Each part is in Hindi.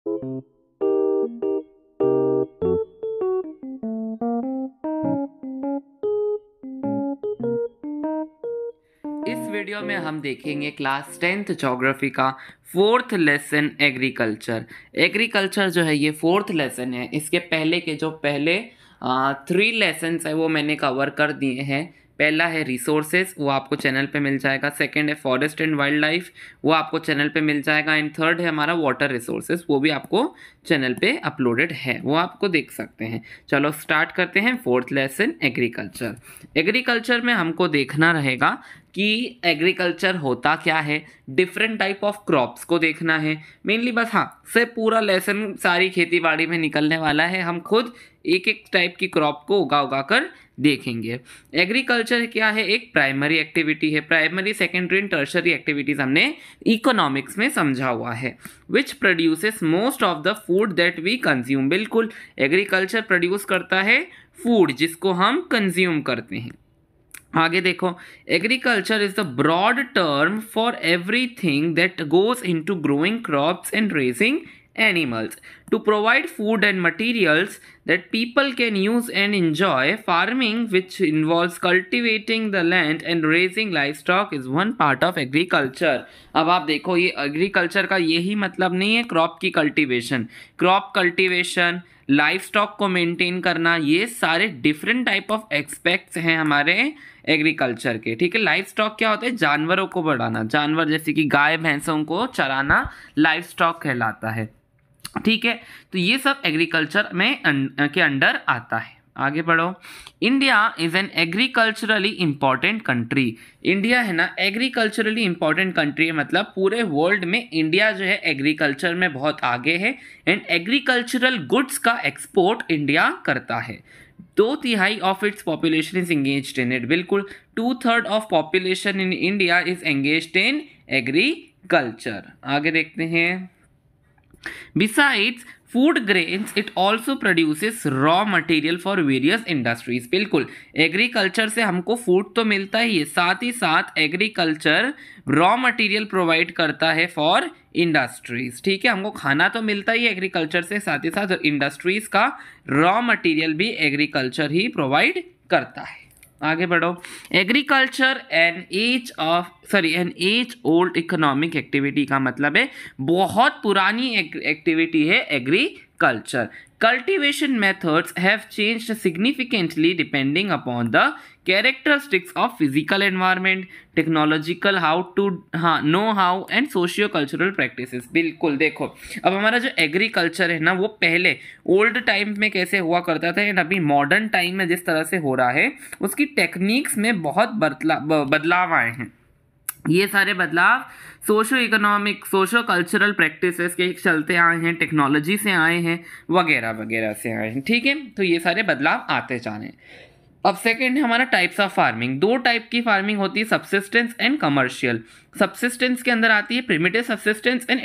इस वीडियो में हम देखेंगे क्लास 10th ज्योग्राफी का 4th लेसन एग्रीकल्चर। एग्रीकल्चर जो है ये 4th लेसन है। इसके पहले के जो पहले 3 लेसन्स है वो मैंने कवर कर दिए हैं। पहला है रिसोर्सेज, वो आपको चैनल पे मिल जाएगा। सेकंड है फॉरेस्ट एंड वाइल्ड लाइफ, वो आपको चैनल पे मिल जाएगा। एंड थर्ड है हमारा वाटर रिसोर्सेज, वो भी आपको चैनल पे अपलोडेड है, वो आपको देख सकते हैं। चलो स्टार्ट करते हैं 4th लेसन एग्रीकल्चर। एग्रीकल्चर में हमको देखना रहेगा कि एग्रीकल्चर होता क्या है, डिफरेंट टाइप ऑफ क्रॉप्स को देखना है मेनली। बस हाँ, से पूरा लेसन सारी खेती बाड़ी में निकलने वाला है। हम खुद एक एक टाइप की क्रॉप को उगा कर देखेंगे। एग्रीकल्चर क्या है, एक प्राइमरी एक्टिविटी है। Primary, secondary and tertiary activities हमने इकोनॉमिक्स में समझा हुआ है। Which produces most of the food that we consume. बिल्कुल, एग्रीकल्चर प्रोड्यूस करता है फूड जिसको हम कंज्यूम करते हैं। आगे देखो, agriculture is the broad term for everything that goes into growing crops and raising animals to provide food and materials that people can use and enjoy. Farming, which involves cultivating the land and raising livestock, is one part of agriculture. अब आप देखो, ये एग्रीकल्चर का यही मतलब नहीं है क्रॉप की cultivation. Crop cultivation, life stock को मेंटेन करना, ये सारे डिफरेंट टाइप ऑफ एस्पेक्ट्स हैं हमारे एग्रीकल्चर के। ठीक है, लाइफ स्टॉक क्या होता है, जानवरों को बढ़ाना, जानवर जैसे कि गाय भैंसों को चराना लाइफ स्टॉक कहलाता है। ठीक है, तो ये सब एग्रीकल्चर में के अंडर आता है। आगे बढ़ो। India is N agriculturally important country. India है ना एग्रीकल्चरली इंपॉर्टेंट कंट्री है, मतलब पूरे वर्ल्ड में इंडिया जो है एग्रीकल्चर में बहुत आगे है। एंड एग्रीकल्चरल गुड्स का एक्सपोर्ट इंडिया करता है। 2/3 of its population is engaged in it. बिल्कुल, 2/3 of population in India is engaged in agriculture. आगे देखते हैं। Besides food grains, it also produces raw material for various industries. बिल्कुल, एग्रीकल्चर से हमको फूड तो मिलता ही है, साथ ही साथ एग्रीकल्चर रॉ मटेरियल प्रोवाइड करता है फॉर इंडस्ट्रीज। ठीक है, हमको खाना तो मिलता ही है एग्रीकल्चर से, साथ ही साथ इंडस्ट्रीज का रॉ मटेरियल भी एग्रीकल्चर ही प्रोवाइड करता है। आगे बढ़ो। Agriculture an age old economic activity का मतलब है बहुत पुरानी एक्टिविटी है agriculture. Cultivation methods have changed significantly depending upon the characteristics of physical environment, technological know how and socio cultural practices. बिल्कुल, देखो अब हमारा जो एग्रीकल्चर है ना, वो पहले ओल्ड टाइम में कैसे हुआ करता था एंड अभी मॉडर्न टाइम में जिस तरह से हो रहा है, उसकी टेक्निक्स में बहुत बदलाव आए हैं। ये सारे बदलाव socio economic, socio cultural practices के चलते आए हैं, टेक्नोलॉजी से आए हैं, वगैरह वगैरह से आए हैं। ठीक है, तो ये सारे बदलाव आते जा रहे हैं। अब सेकेंड है हमारा टाइप्स ऑफ फार्मिंग। 2 टाइप की फार्मिंग होती है, सब्सिस्टेंस एंड कमर्शियल। सब्सिस्टेंस के अंदर आती है primitive subsistence and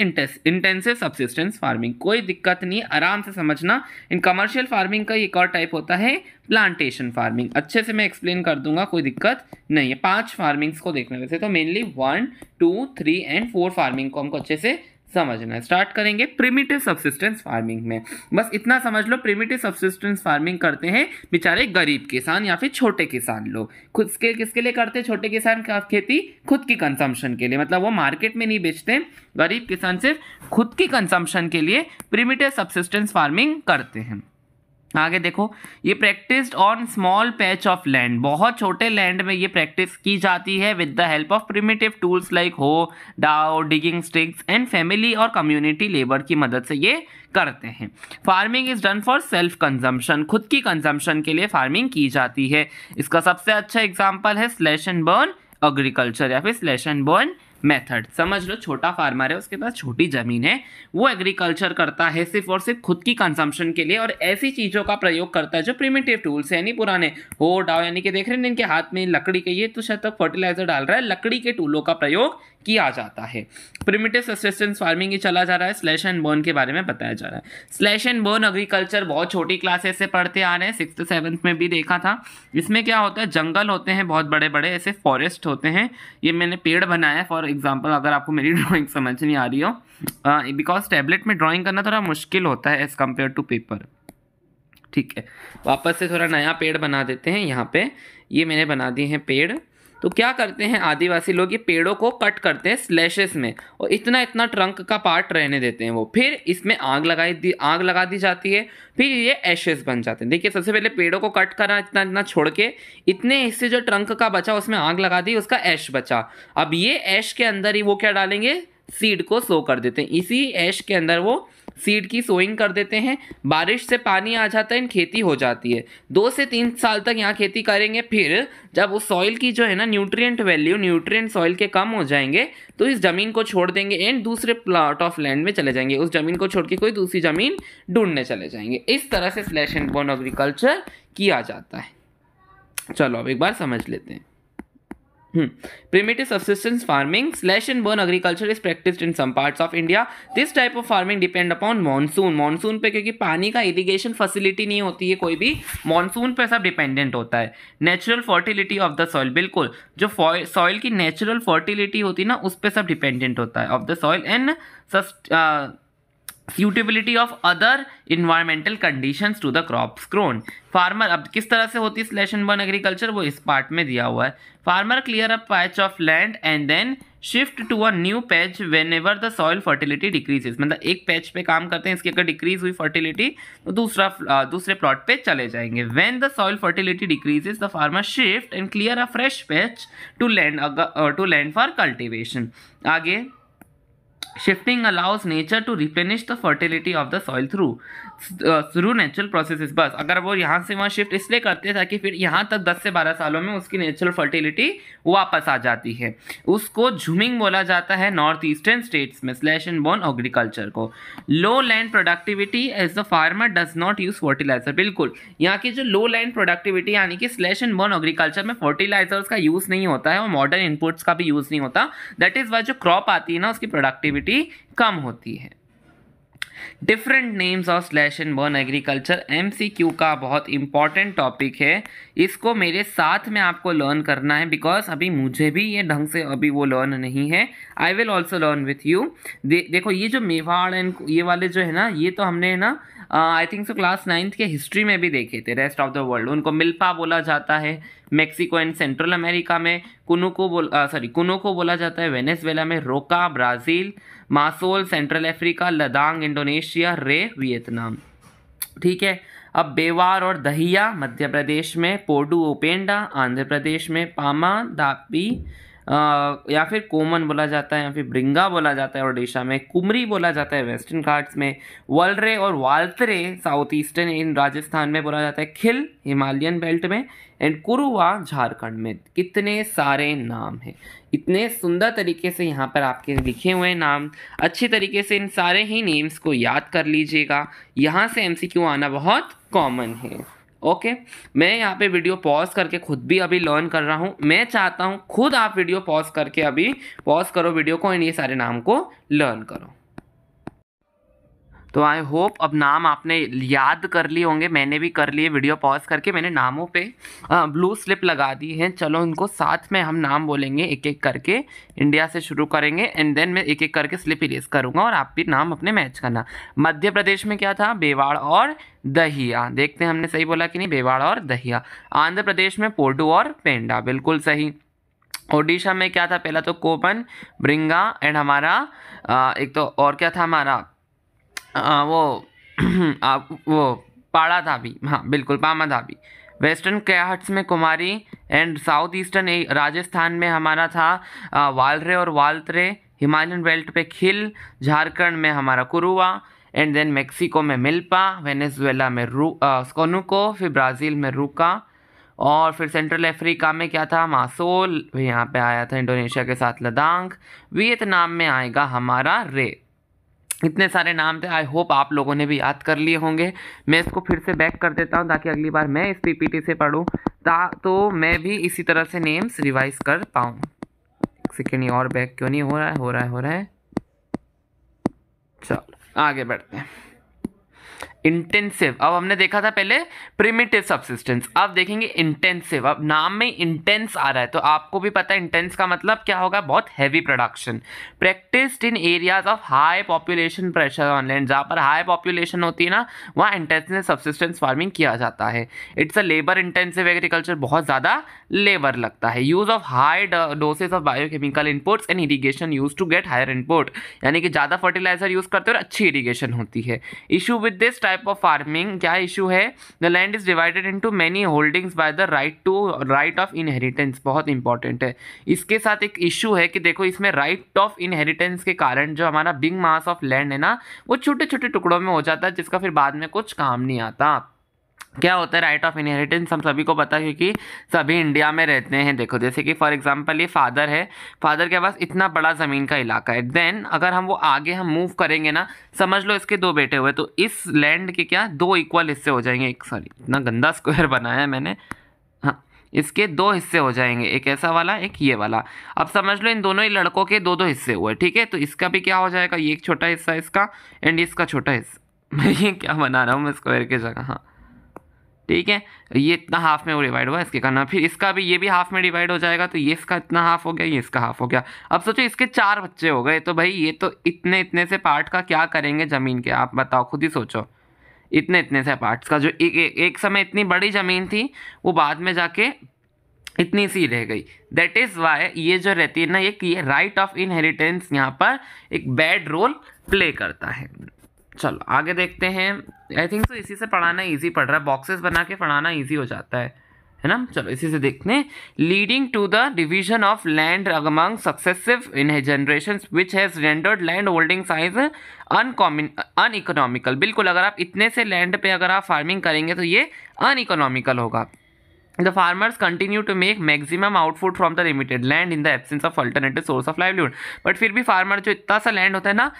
intensive subsistence farming. कोई दिक्कत नहीं है, आराम से समझना। इन कमर्शियल फार्मिंग का एक और टाइप होता है प्लांटेशन फार्मिंग। अच्छे से मैं एक्सप्लेन कर दूंगा, कोई दिक्कत नहीं है। 5 फार्मिंग्स को देखना, वैसे तो मेनली 1, 2, 3 एंड 4 फार्मिंग को हमको अच्छे से समझना है। स्टार्ट करेंगे प्रिमिटिव सब्सिस्टेंस फार्मिंग में। बस इतना समझ लो, प्रिमिटिव सब्सिस्टेंस फार्मिंग करते हैं बेचारे गरीब किसान या फिर छोटे किसान लोग। खुद के किसके लिए करते हैं छोटे किसान का खेती? खुद की कंजम्पशन के लिए, मतलब वो मार्केट में नहीं बेचते। गरीब किसान सिर्फ खुद की कंजम्पशन के लिए प्रिमिटिव सब्सिस्टेंस फार्मिंग करते हैं। आगे देखो, ये practised on small patch of land. बहुत छोटे लैंड में ये प्रैक्टिस की जाती है with the help of primitive tools like hoe, dao, digging sticks and family और कम्युनिटी लेबर की मदद से ये करते हैं। Farming is done for self consumption. खुद की कंजम्पशन के लिए फार्मिंग की जाती है। इसका सबसे अच्छा एग्जाम्पल है स्लैश एंड बर्न एग्रीकल्चर या फिर स्लैश एंड बर्न मेथड। समझ लो, छोटा फार्मर है, उसके पास छोटी जमीन है, वो एग्रीकल्चर करता है सिर्फ और सिर्फ खुद की कंजम्पशन के लिए और ऐसी चीज़ों का प्रयोग करता है जो प्रिमिटिव टूल्स है, यानी पुराने हो, डाओ, यानी कि देख रहे हैं इनके हाथ में लकड़ी के, ये तो शायद तक फर्टिलाइजर डाल रहा है, लकड़ी के टूलों का प्रयोग किया जाता है। प्रिमिटिव सब्सिस्टेंस फार्मिंग ही चला जा रहा है, स्लैश एंड बर्न के बारे में बताया जा रहा है। स्लैश एंड बर्न एग्रीकल्चर बहुत छोटी क्लासेस से पढ़ते आ रहे हैं, 6th 7th में भी देखा था। इसमें क्या होता है, जंगल होते हैं बहुत बड़े बड़े, ऐसे फॉरेस्ट होते हैं। ये मैंने पेड़ बनाया है फॉर एग्जाम्पल, अगर आपको मेरी ड्राइंग समझ नहीं आ रही हो, बिकॉज टैबलेट में ड्राइंग करना थोड़ा मुश्किल होता है एज कम्पेयर टू पेपर। ठीक है, वापस से थोड़ा नया पेड़ बना देते हैं। यहाँ पे ये मैंने बना दिए हैं पेड़। तो क्या करते हैं आदिवासी लोग, ये पेड़ों को कट करते हैं स्लैशेस में, और इतना इतना ट्रंक का पार्ट रहने देते हैं वो। फिर इसमें आग लगा दी जाती है, फिर ये एशेस बन जाते हैं। देखिए, सबसे पहले पेड़ों को कट करा इतना इतना छोड़ के, इतने हिस्से जो ट्रंक का बचा उसमें आग लगा दी, उसका ऐश बचा। अब ये ऐश के अंदर ही वो क्या डालेंगे, सीड को सो कर देते हैं। इसी ऐश के अंदर वो सीड की सोइंग कर देते हैं। बारिश से पानी आ जाता है, इन खेती हो जाती है। 2 से 3 साल तक यहाँ खेती करेंगे। फिर जब उस सॉइल की जो है ना न्यूट्रिएंट वैल्यू, न्यूट्रिएंट सॉइल के कम हो जाएंगे, तो इस ज़मीन को छोड़ देंगे एंड दूसरे प्लॉट ऑफ लैंड में चले जाएंगे। उस ज़मीन को छोड़ के कोई दूसरी ज़मीन ढूंढने चले जाएंगे। इस तरह से स्लैश एंड बर्न एग्रीकल्चर किया जाता है। चलो अब एक बार समझ लेते हैं। Primitive subsistence farming slash and burn agriculture is practiced in some parts of India. This type of farming depend upon monsoon. Monsoon पे क्योंकि पानी का इरिगेशन फैसिलिटी नहीं होती है कोई भी, मानसून पे सब डिपेंडेंट होता है। Natural fertility of the soil, बिल्कुल जो सॉइल की नेचुरल फर्टिलिटी होती है ना, उस पे सब डिपेंडेंट होता है। Of the soil and suitability of other environmental conditions to the crops grown. Farmer, अब किस तरह से होती है स्लैश एंड बर्न एग्रीकल्चर, वो इस पार्ट में दिया हुआ है। Farmer clear a patch of land and then shift to a new patch whenever the soil fertility decreases. मतलब एक पैच पे काम करते हैं, इसकी अगर डिक्रीज हुई फर्टिलिटी तो दूसरे प्लॉट पे चले जाएंगे। When the soil fertility decreases the farmer shift and clear a fresh patch to land for cultivation. आगे, shifting allows nature to replenish the fertility of the soil through natural processes। बस अगर वो यहाँ से वहाँ शिफ्ट इसलिए करते हैं ताकि फिर यहाँ तक 10 से 12 सालों में उसकी नेचुरल फर्टिलिटी वापस आ जाती है। उसको झूमिंग बोला जाता है नॉर्थ ईस्टर्न स्टेट्स में, स्लैश एंड बर्न एग्रीकल्चर को। Low land productivity as the farmer does not use fertiliser, बिल्कुल यहाँ की जो लो लैंड प्रोडक्टिविटी यानी कि स्लैश एंड बर्न एग्रीकल्चर में फर्टिलाइजर्स का यूज़ नहीं होता है और मॉडर्न इनपुट्स का भी यूज़ नहीं होता। दैट इज़ वाई जो क्रॉप आती है ना, उसकी प्रोडक्टिविटी कम होती है। Different names of slash and burn agriculture MCQ का बहुत इंपॉर्टेंट टॉपिक है। इसको मेरे साथ में आपको लर्न करना है, बिकॉज अभी मुझे भी ये ढंग से अभी वो लर्न नहीं है। I will also learn with you. देखो ये जो मेवाड़ एंड ये वाले जो है ना, ये तो हमने ना I think so class 9th के हिस्ट्री में भी देखे थे। रेस्ट ऑफ द वर्ल्ड उनको मिल्पा बोला जाता है। मेक्सिको एंड सेंट्रल अमेरिका में कुनुको बोला जाता है। वेनेजुएला में Roca, Brazil, Masole Central Africa, Ladang Indonesia, Ray Vietnam. ठीक है, अब बेवार और दहिया मध्य प्रदेश में, पोडू ओपेंडा आंध्र प्रदेश में, पामा दापी या फिर कोमन बोला जाता है, या फिर ब्रिंगा बोला जाता है ओडिशा में, कुमरी बोला जाता है वेस्टर्न घाट्स में, वलरे और वाल्तरे साउथ ईस्टर्न इन राजस्थान में बोला जाता है, खिल हिमालयन बेल्ट में, एंड कुरुवा झारखंड में। कितने सारे नाम हैं, इतने सुंदर तरीके से यहाँ पर आपके लिखे हुए नाम। अच्छी तरीके से इन सारे ही नेम्स को याद कर लीजिएगा, यहाँ से MCQ आना बहुत कॉमन है। ओके, मैं यहाँ पे वीडियो पॉज करके खुद भी अभी लर्न कर रहा हूँ। मैं चाहता हूँ खुद आप वीडियो पॉज करके अभी पॉज करो वीडियो को एंड ये सारे नाम को लर्न करो। तो आई होप अब नाम आपने याद कर लिए होंगे, मैंने भी कर लिए। वीडियो पॉज करके मैंने नामों पे ब्लू स्लिप लगा दी है। चलो इनको साथ में हम नाम बोलेंगे एक एक करके। इंडिया से शुरू करेंगे एंड देन मैं एक एक करके स्लिप इरेज करूँगा और आप भी नाम अपने मैच करना। मध्य प्रदेश में क्या था, बेवाड़ और दहिया। देखते हैं हमने सही बोला कि नहीं, बेवाड़ और दहिया। आंध्र प्रदेश में पोडू और पेंडा, बिल्कुल सही। ओडिशा में क्या था, पहला तो कोपन, ब्रिंगा एंड हमारा एक तो और क्या था हमारा वो पाड़ा धाबी, हाँ बिल्कुल पामा धाबी। वेस्टर्न घाट्स में कुमारी एंड साउथ ईस्टर्न राजस्थान में हमारा था वालरे और वाल्तरे। हिमालयन बेल्ट पे खिल, झारखंड में हमारा कुरुवा एंड देन मेक्सिको में मिल्पा, वेनेजुएला में कोनुको, फिर ब्राज़ील में रूका और फिर सेंट्रल अफ्रीका में क्या था, मासोल, यहाँ पे आया था इंडोनेशिया के साथ लद्दाख। वियतनाम में आएगा हमारा रे। इतने सारे नाम थे, आई होप आप लोगों ने भी याद कर लिए होंगे। मैं इसको फिर से बैक कर देता हूँ ताकि अगली बार मैं इस PPT से पढ़ूँ तो मैं भी इसी तरह से नेम्स रिवाइज कर पाऊँ। एक सेकेंड, ये और बैक क्यों नहीं हो रहा है? हो रहा है। चलो आगे बढ़ते हैं। इंटेंसिव, अब हमने देखा था पहले प्रिमिटिव सबसिस्टेंस, अब देखेंगे इंटेंसिव। अब नाम में इंटेंस आ रहा है तो आपको भी पता है इंटेंस का मतलब क्या होगा, बहुत heavy production. Practised in areas of high population pressure on land, जहाँ पर हाई पॉपुलेशन होती है ना वहाँ इंटेंसिव सबसिस्टेंस फार्मिंग किया जाता है। It's a labour intensive agriculture, बहुत ज़्यादा लेबर लगता है। Use of high dosage of biochemical inputs and irrigation use to get higher input, यानी कि ज़्यादा फर्टिलाइजर यूज करते हैं और अच्छी इरीगेशन होती है। Issue with this type of farming, क्या इशू है? The land is divided into many holdings by the right of inheritance, बहुत इंपॉर्टेंट है। इसके साथ एक इशू है कि देखो इसमें राइट ऑफ इनहेरिटेंस के कारण जो हमारा बिग मास ऑफ लैंड है ना वो छोटे छोटे टुकड़ों में हो जाता है, जिसका फिर बाद में कुछ काम नहीं आता। क्या होता है राइट ऑफ इनहेरिटेंस? हम सभी को पता है क्योंकि सभी इंडिया में रहते हैं। देखो जैसे कि फॉर एग्जांपल ये फादर है, फादर के पास इतना बड़ा ज़मीन का इलाका है, देन अगर हम वो आगे हम मूव करेंगे ना, समझ लो इसके दो बेटे हुए तो इस लैंड के क्या दो इक्वल हिस्से हो जाएंगे। एक सॉरी इतना गंदा स्क्वायर बनाया है मैंने, हाँ इसके दो हिस्से हो जाएंगे, एक ऐसा वाला एक ये वाला। अब समझ लो इन दोनों ही लड़कों के दो दो हिस्से हुए, ठीक है? तो इसका भी क्या हो जाएगा, ये एक छोटा हिस्सा इसका एंड इसका छोटा हिस्सा। मैं ये क्या बना रहा हूँ मैं स्क्वायर की जगह, हाँ ठीक है। ये इतना हाफ में वो डिवाइड हुआ, इसके करना, फिर इसका भी ये भी हाफ में डिवाइड हो जाएगा, तो ये इसका इतना हाफ हो गया, ये इसका हाफ हो गया। अब सोचो इसके 4 बच्चे हो गए, तो भाई ये तो इतने इतने से पार्ट का क्या करेंगे ज़मीन के, आप बताओ खुद ही सोचो। इतने इतने से पार्ट्स का जो एक समय इतनी बड़ी ज़मीन थी वो बाद में जाके इतनी सी रह गई। दैट इज़ वाई ये जो रहती है ना ये राइट ऑफ इनहेरिटेंस यहाँ पर एक बैड रोल प्ले करता है। चलो आगे देखते हैं। आई थिंक तो इसी से पढ़ाना इजी पड़ रहा है, बॉक्सेस बना के पढ़ाना इजी हो जाता है ना। चलो इसी से देखते हैं। Leading to the division of land among successive in generations which has rendered land holding size uneconomical. बिल्कुल, अगर आप इतने से लैंड पे अगर आप फार्मिंग करेंगे तो ये अनइकोनॉमिकल होगा। The farmers continue to make maximum output from the limited land in the absence of alternative source of livelihood. But फिर भी फार्मर जो इतना सा लैंड होता है ना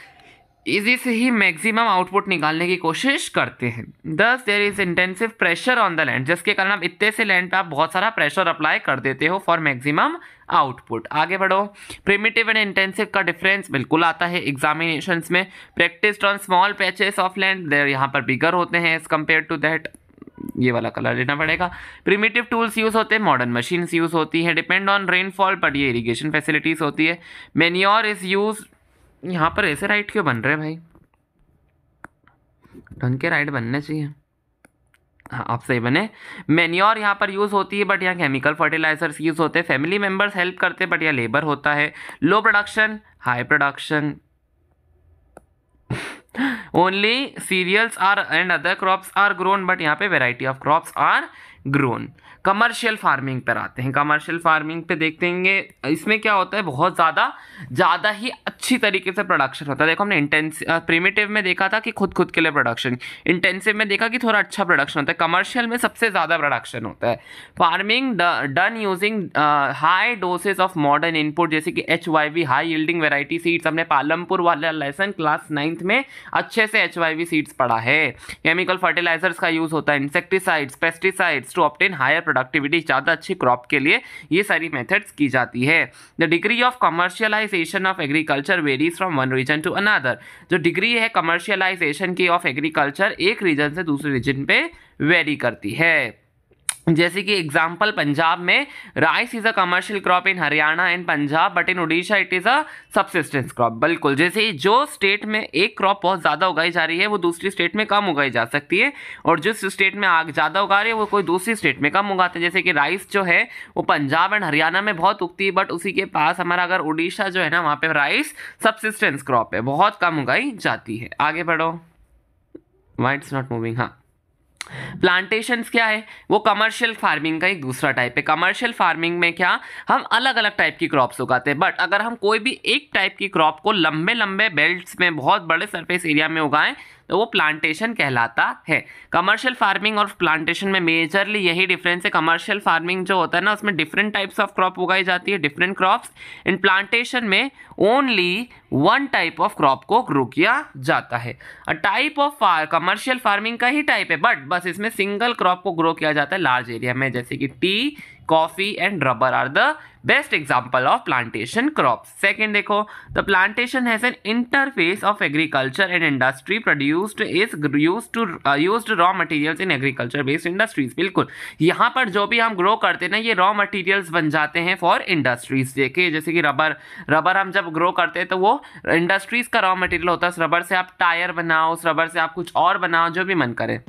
इसी से ही मैक्सिमम आउटपुट निकालने की कोशिश करते हैं। Thus there is intensive pressure on the land, जिसके कारण आप इतने से लैंड पे आप बहुत सारा प्रेशर अप्लाई कर देते हो फॉर मैक्सिमम आउटपुट। आगे बढ़ो। प्रिमिटिव एंड इंटेंसिव का डिफरेंस बिल्कुल आता है एग्जामिनेशंस में। Practised on small patches of land, there यहाँ पर बिगर होते हैं एज कम्पेयर टू दैट, ये वाला कलर लेना पड़ेगा। प्रिमिटिव टूल्स यूज होते हैं, मॉडर्न मशीन्स यूज होती है। डिपेंड ऑन रेनफॉल, बट ये इरीगेशन फैसिलिटीज होती है। मैन्योर इज यूज, यहाँ पर ऐसे राइट क्यों बन रहे हैं भाई, ढंग के राइट बनने चाहिए, हाँ आप सही बने। मैन्योर यहाँ पर यूज़ होती है बट यहाँ केमिकल फर्टिलाइजर्स यूज़ होते हैं। फैमिली मेंबर्स हेल्प करते हैं बट यहाँ लेबर होता है। Low production high production. Only cereals are and other crops are grown, but यहाँ पे variety of crops are grown. Commercial farming पर आते हैं। कमर्शियल फार्मिंग पे देखेंगे इसमें क्या होता है, बहुत ज़्यादा ही अच्छी तरीके से प्रोडक्शन होता है। देखो हमने प्रिमिटिव में देखा था कि खुद के लिए प्रोडक्शन, इंटेंसिव में देखा कि थोड़ा अच्छा प्रोडक्शन होता है, कमर्शियल में सबसे ज़्यादा प्रोडक्शन होता है। Farming done using high dosage of modern input जैसे कि HYV high yielding variety seeds. हमने पालमपुर वाला लेसन क्लास 9th में अच्छे से HYV सीड्स पढ़ा है। केमिकल फर्टिलाइजर्स का यूज़ होता है, insecticides pesticides to obtain higher productivity, ज़्यादा अच्छी क्रॉप के लिए ये सारी मेथड्स की जाती है। The degree of commercialisation of agriculture varies from one region to another. जो डिग्री है कमर्शियलाइजेशन की ऑफ एग्रीकल्चर एक रीजन से दूसरे रीजन पे वेरी करती है। जैसे कि एग्जाम्पल पंजाब में rice is a commercial crop in Haryana and Punjab, but in Orissa it is a subsistence crop. बिल्कुल, जैसे जो स्टेट में एक क्रॉप बहुत ज़्यादा उगाई जा रही है वो दूसरी स्टेट में कम उगाई जा सकती है, और जिस स्टेट में आग ज़्यादा उगा रही है वो कोई दूसरी स्टेट में कम उगाते हैं। जैसे कि राइस जो है वो पंजाब एंड हरियाणा में बहुत उगती है, बट उसी के पास हमारा अगर उड़ीसा जो है ना वहाँ पर राइस सबसिस्टेंस क्रॉप है, बहुत कम उगाई जाती है। आगे बढ़ो। वाई इट्स नॉट मूविंग, हाँ। प्लांटेशंस क्या है, वो कमर्शियल फार्मिंग का एक दूसरा टाइप है। कमर्शियल फार्मिंग में क्या हम अलग अलग टाइप की क्रॉप्स उगाते हैं, बट अगर हम कोई भी एक टाइप की क्रॉप को लंबे लंबे बेल्ट्स में बहुत बड़े सरफेस एरिया में उगाएं तो वो प्लांटेशन कहलाता है। कमर्शियल फार्मिंग और प्लांटेशन में मेजरली यही डिफरेंस है। कमर्शियल फार्मिंग जो होता है ना उसमें डिफरेंट टाइप्स ऑफ क्रॉप उगाई जाती है, डिफरेंट क्रॉप्स। इन प्लांटेशन में only one type of crop को ग्रो किया जाता है। टाइप ऑफ कमर्शियल फार्मिंग का ही टाइप है, बट बस इसमें इसमें सिंगल क्रॉप को ग्रो किया जाता है लार्ज एरिया में, जैसे कि tea, coffee and rubber are the best example of plantation crops. Second देखो, the plantation has an interface of agriculture and industry produced is used raw materials in agriculture based industries. बिल्कुल, यहाँ पर जो भी हम ग्रो करते हैं ना, ये रॉ मटेरियल्स बन जाते हैं फॉर इंडस्ट्रीज। देखिए जैसे कि रबर हम जब ग्रो करते हैं तो वो इंडस्ट्रीज का रॉ मटेरियल होता है। उस रबर से आप टायर बनाओ, उस रबर से आप कुछ और बनाओ, जो भी मन करे।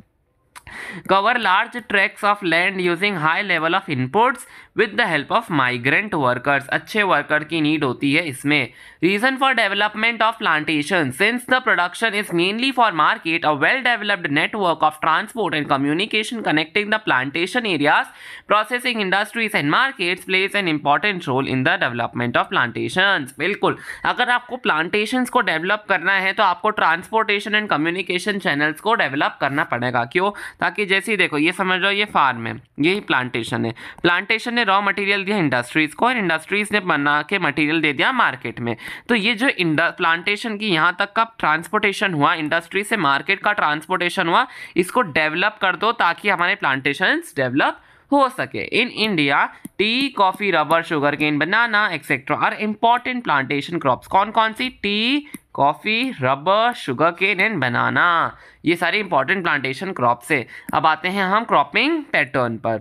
cover large tracts of land using high level of inputs with the help of migrant workers। अच्छे वर्कर की नीड होती है इसमें। Reason for development of plantation, since the production is mainly for market, a well developed network of transport and communication connecting the plantation areas, processing industries and markets plays an important role in the development of plantations। बिल्कुल, अगर आपको प्लांटेशंस को डेवलप करना है तो आपको ट्रांसपोर्टेशन एंड कम्युनिकेशन चैनल्स को डेवलप करना पड़ेगा। क्यों? ताकि जैसे ही देखो, ये समझ लो ये फार्म है, यही प्लांटेशन है। प्लांटेशन ने रॉ मटेरियल दिया इंडस्ट्रीज को और इंडस्ट्रीज ने बना के मटेरियल दे दिया मार्केट में। तो ये जो प्लांटेशन की यहाँ तक का ट्रांसपोर्टेशन हुआ, इंडस्ट्री से मार्केट का ट्रांसपोर्टेशन हुआ, इसको डेवलप कर दो ताकि हमारे प्लांटेशंस डेवलप हो सके। In India tea, coffee, rubber, sugar cane, banana etcetera are important plantation crops. कौन कौन सी? Tea, coffee, rubber, sugar cane and banana, ये सारी इंपॉर्टेंट प्लांटेशन क्रॉप्स है। अब आते हैं हम क्रॉपिंग पैटर्न पर।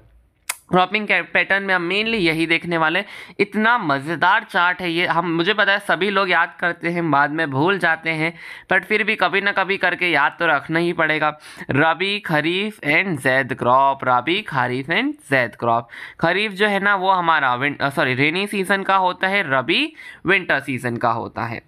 क्रॉपिंग पैटर्न में हम मेनली यही देखने वाले। इतना मज़ेदार चार्ट है ये, हम मुझे पता है सभी लोग याद करते हैं, बाद में भूल जाते हैं, बट फिर भी कभी ना कभी करके याद तो रखना ही पड़ेगा। Rabi, kharif and zaid crop. Rabi, kharif and zaid crop. Kharif जो है ना वो हमारा रेनी सीजन का होता है, रबी विंटर सीजन का होता है।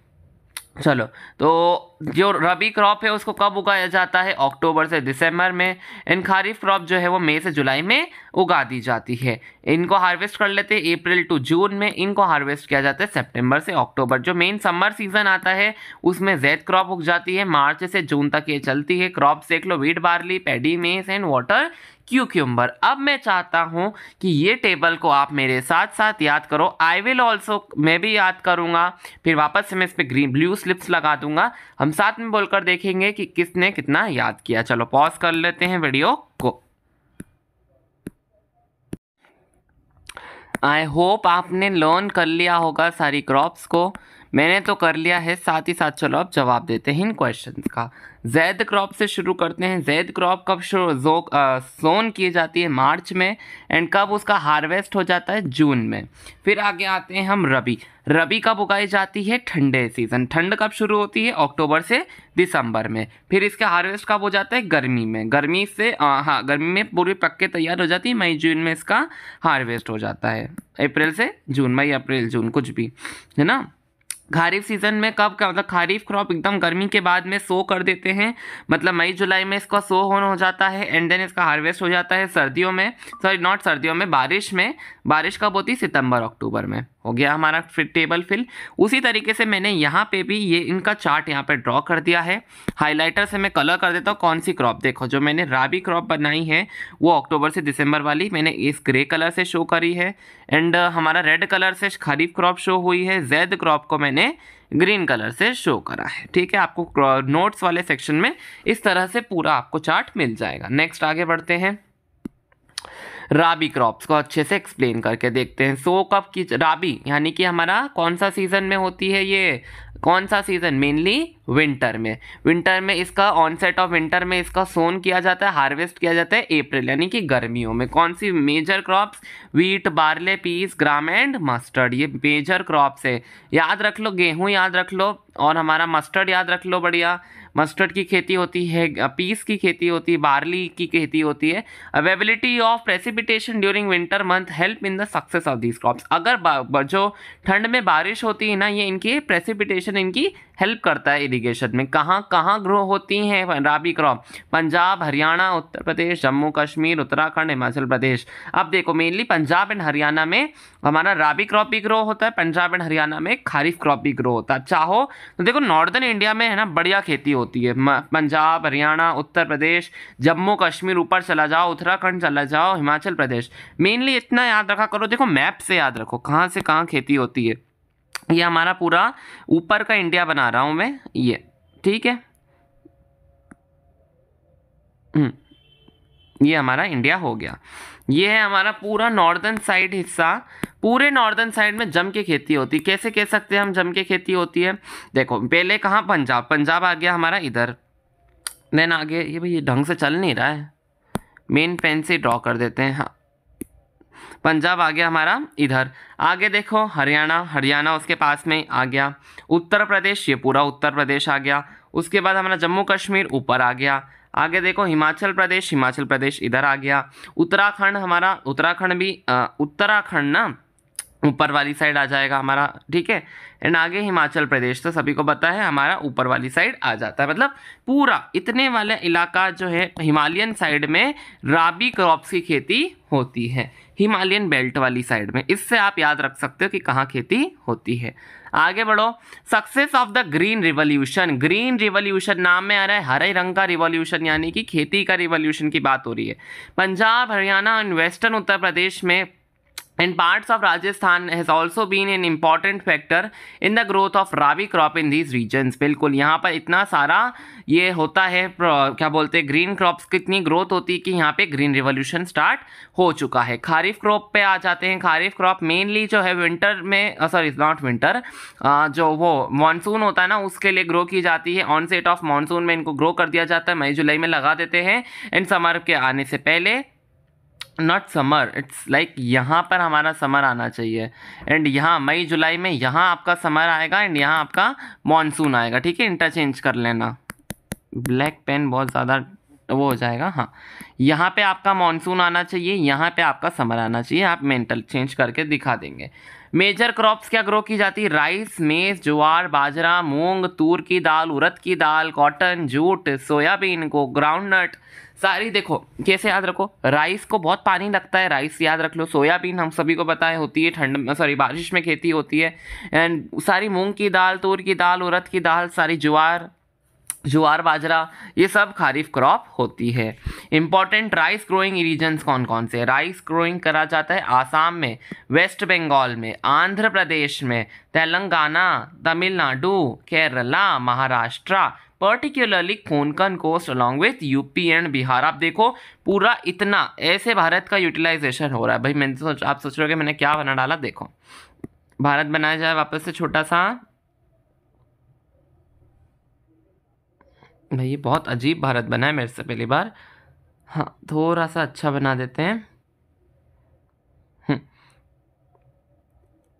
चलो, तो जो रबी क्रॉप है उसको कब उगाया जाता है? अक्टूबर से दिसंबर में। एंड खरीफ क्रॉप जो है वो मई से जुलाई में उगा दी जाती है। इनको हार्वेस्ट कर लेते हैं अप्रैल टू जून में, इनको हार्वेस्ट किया जाता है सितंबर से अक्टूबर। जो मेन समर सीजन आता है उसमें जैद क्रॉप उग जाती है, मार्च से जून तक ये चलती है। क्रॉप देख लो, wheat, barley, paddy, maize and water cucumber. अब मैं चाहता हूं कि ये टेबल को आप मेरे साथ साथ याद करो। आई विल ऑल्सो, मैं भी याद करूंगा, फिर वापस से मैं इस पर ब्लू स्लिप्स लगा दूंगा। हम साथ में बोलकर देखेंगे कि किसने कितना याद किया। चलो पॉज कर लेते हैं वीडियो को। आई होप आपने लर्न कर लिया होगा सारी क्रॉप्स को। मैंने तो कर लिया है, साथ ही साथ चलो अब जवाब देते हैं इन क्वेश्चंस का। जैद क्रॉप से शुरू करते हैं। जैद क्रॉप कब सोन की जाती है? मार्च में। एंड कब उसका हार्वेस्ट हो जाता है? जून में। फिर आगे आते हैं हम रबी। रबी कब उगाई जाती है? ठंडे सीजन। ठंड कब शुरू होती है? अक्टूबर से दिसंबर में। फिर इसका हार्वेस्ट कब हो जाता है? गर्मी में। गर्मी से गर्मी में पूरी पक के तैयार हो जाती है, मई जून में इसका हार्वेस्ट हो जाता है। अप्रैल से जून, मई अप्रैल जून कुछ भी है ना। खरीफ सीजन में कब का मतलब खरीफ क्रॉप एकदम गर्मी के बाद में सो कर देते हैं, मतलब मई जुलाई में इसका सो होना हो जाता है। एंड देन इसका हार्वेस्ट हो जाता है सर्दियों में, सॉरी नॉट सर्दियों में, बारिश में। बारिश कब होती है? सितंबर अक्टूबर में। हो गया हमारा फिर टेबल फिल। उसी तरीके से मैंने यहाँ पे भी ये इनका चार्ट यहाँ पे ड्रॉ कर दिया है। हाइलाइटर से मैं कलर कर देता हूँ कौन सी क्रॉप। देखो जो मैंने राबी क्रॉप बनाई है वो अक्टूबर से दिसंबर वाली मैंने इस ग्रे कलर से शो करी है। एंड हमारा रेड कलर से खरीफ क्रॉप शो हुई है। जैद क्रॉप को मैंने ग्रीन कलर से शो करा है। ठीक है, आपको नोट्स वाले सेक्शन में इस तरह से पूरा आपको चार्ट मिल जाएगा। नेक्स्ट आगे बढ़ते हैं। राबी क्रॉप्स को अच्छे से एक्सप्लेन करके देखते हैं। सो कब की राबी यानी कि हमारा कौन सा सीजन में होती है? ये कौन सा सीजन? मेनली विंटर में। विंटर में इसका ऑनसेट ऑफ विंटर में इसका सोन किया जाता है, हार्वेस्ट किया जाता है अप्रैल यानी कि गर्मियों में। कौन सी major crops? Wheat, barley, peas, gram and mustard, ये मेजर क्रॉप्स है। याद रख लो, गेहूं याद रख लो और हमारा मस्टर्ड याद रख लो। बढ़िया, मस्टर्ड की खेती होती है, पीस की खेती होती है, बार्ली की खेती होती है। Availability of precipitation during winter month help in the success of these crops. अगर जो ठंड में बारिश होती है ना, ये इनकी प्रेसिपिटेशन इनकी हेल्प करता है इरिगेशन में। कहाँ कहाँ ग्रो होती हैं राबी क्रॉप? पंजाब, हरियाणा, उत्तर प्रदेश, जम्मू कश्मीर, उत्तराखंड, हिमाचल प्रदेश। अब देखो मेनली पंजाब एंड हरियाणा में हमारा राबी क्रॉप भी ग्रो होता है, पंजाब एंड हरियाणा में खरीफ क्रॉप भी ग्रो होता है। चाहो तो देखो नॉर्दर्न इंडिया में है ना बढ़िया खेती होती है। पंजाब, हरियाणा, उत्तर प्रदेश, जम्मू कश्मीर, ऊपर चला जाओ उत्तराखंड चला जाओ, हिमाचल प्रदेश। मेनली इतना याद रखा करो, देखो मैप से याद रखो कहाँ से कहाँ खेती होती है। ये हमारा पूरा ऊपर का इंडिया बना रहा हूं मैं ये, ठीक है। ये हमारा इंडिया हो गया। ये है हमारा पूरा नॉर्दर्न साइड हिस्सा। पूरे नॉर्दर्न साइड में जम के खेती होती है। कैसे कह सकते हैं हम जम के खेती होती है? देखो पहले कहाँ, पंजाब, पंजाब आ गया हमारा इधर, देन आगे ये भाई ये ढंग से चल नहीं रहा है, मेन पेन से ड्रॉ कर देते हैं। हाँ, पंजाब आ गया हमारा इधर। आगे देखो हरियाणा, हरियाणा उसके पास में आ गया। उत्तर प्रदेश, ये पूरा उत्तर प्रदेश आ गया। उसके बाद हमारा जम्मू कश्मीर ऊपर आ गया। आगे देखो हिमाचल प्रदेश, हिमाचल प्रदेश इधर आ गया। उत्तराखंड, हमारा उत्तराखंड भी उत्तराखंड ना ऊपर वाली साइड आ जाएगा हमारा, ठीक है। एंड आगे हिमाचल प्रदेश तो सभी को पता है हमारा ऊपर वाली साइड आ जाता है। मतलब पूरा इतने वाला इलाका जो है हिमालयन साइड में राबी क्रॉप्स की खेती होती है, हिमालयन बेल्ट वाली साइड में। इससे आप याद रख सकते हो कि कहाँ खेती होती है। आगे बढ़ो, success of the green revolution. Green revolution नाम में आ रहा है हरे रंग का रिवॉल्यूशन, यानी कि खेती का रिवॉल्यूशन की बात हो रही है। पंजाब, हरियाणा एंड वेस्टर्न उत्तर प्रदेश में and parts of Rajasthan has also been an important factor in the growth of rabi crop in these regions। बिल्कुल यहाँ पर इतना सारा ये होता है, क्या बोलते हैं, ग्रीन क्रॉप्स की इतनी ग्रोथ होती है कि यहाँ पे ग्रीन रिवॉल्यूशन स्टार्ट हो चुका है। खारिफ क्रॉप पे आ जाते हैं। खारिफ क्रॉप मेनली जो है विंटर में, सॉरी नॉट विंटर, जो वो मानसून होता है ना उसके लिए ग्रो की जाती है। ऑनसेट ऑफ मानसून में इनको ग्रो कर दिया जाता है, मई जुलाई में लगा देते हैं। एंड समर के आने से पहले, नॉट समर, इट्स लाइक यहाँ पर हमारा समर आना चाहिए एंड यहाँ मई जुलाई में यहाँ आपका समर आएगा एंड यहाँ आपका मॉनसून आएगा, ठीक है। इंटरचेंज कर लेना, ब्लैक पेन बहुत ज़्यादा वो हो जाएगा। हाँ, यहाँ पे आपका मॉनसून आना चाहिए, यहाँ पे आपका समर आना चाहिए। आप मेंटल चेंज करके दिखा देंगे। मेजर क्रॉप्स क्या ग्रो की जाती है? राइस, मेज, ज्वार, बाजरा, मूंग, तूर की दाल, उड़द की दाल, कॉटन, जूट, सोयाबीन को, ग्राउंडनट, सारी देखो कैसे याद रखो। राइस को बहुत पानी लगता है, राइस याद रख लो। सोयाबीन हम सभी को पता है होती है ठंड, सॉरी बारिश में खेती होती है। एंड सारी मूंग की दाल, तूर की दाल, उड़द की दाल, सारी ज्वार बाजरा, ये सब खारिफ क्रॉप होती है। इंपॉर्टेंट राइस ग्रोइंग रीजन्स कौन कौन से? राइस ग्रोइंग करा जाता है आसाम में, वेस्ट बंगाल में, आंध्र प्रदेश में, Telangana, Tamil Nadu, Kerala, Maharashtra, particularly Konkan coast along with UP and Bihar. आप देखो पूरा इतना ऐसे भारत का यूटिलाइजेशन हो रहा है। भाई मैंने सोच, आप सोच रहे हो कि मैंने क्या बना डाला। देखो भारत बनाया जाए वापस से छोटा सा, भाई ये बहुत अजीब भारत बना है मेरे से पहली बार। हाँ थोड़ा सा अच्छा बना देते हैं।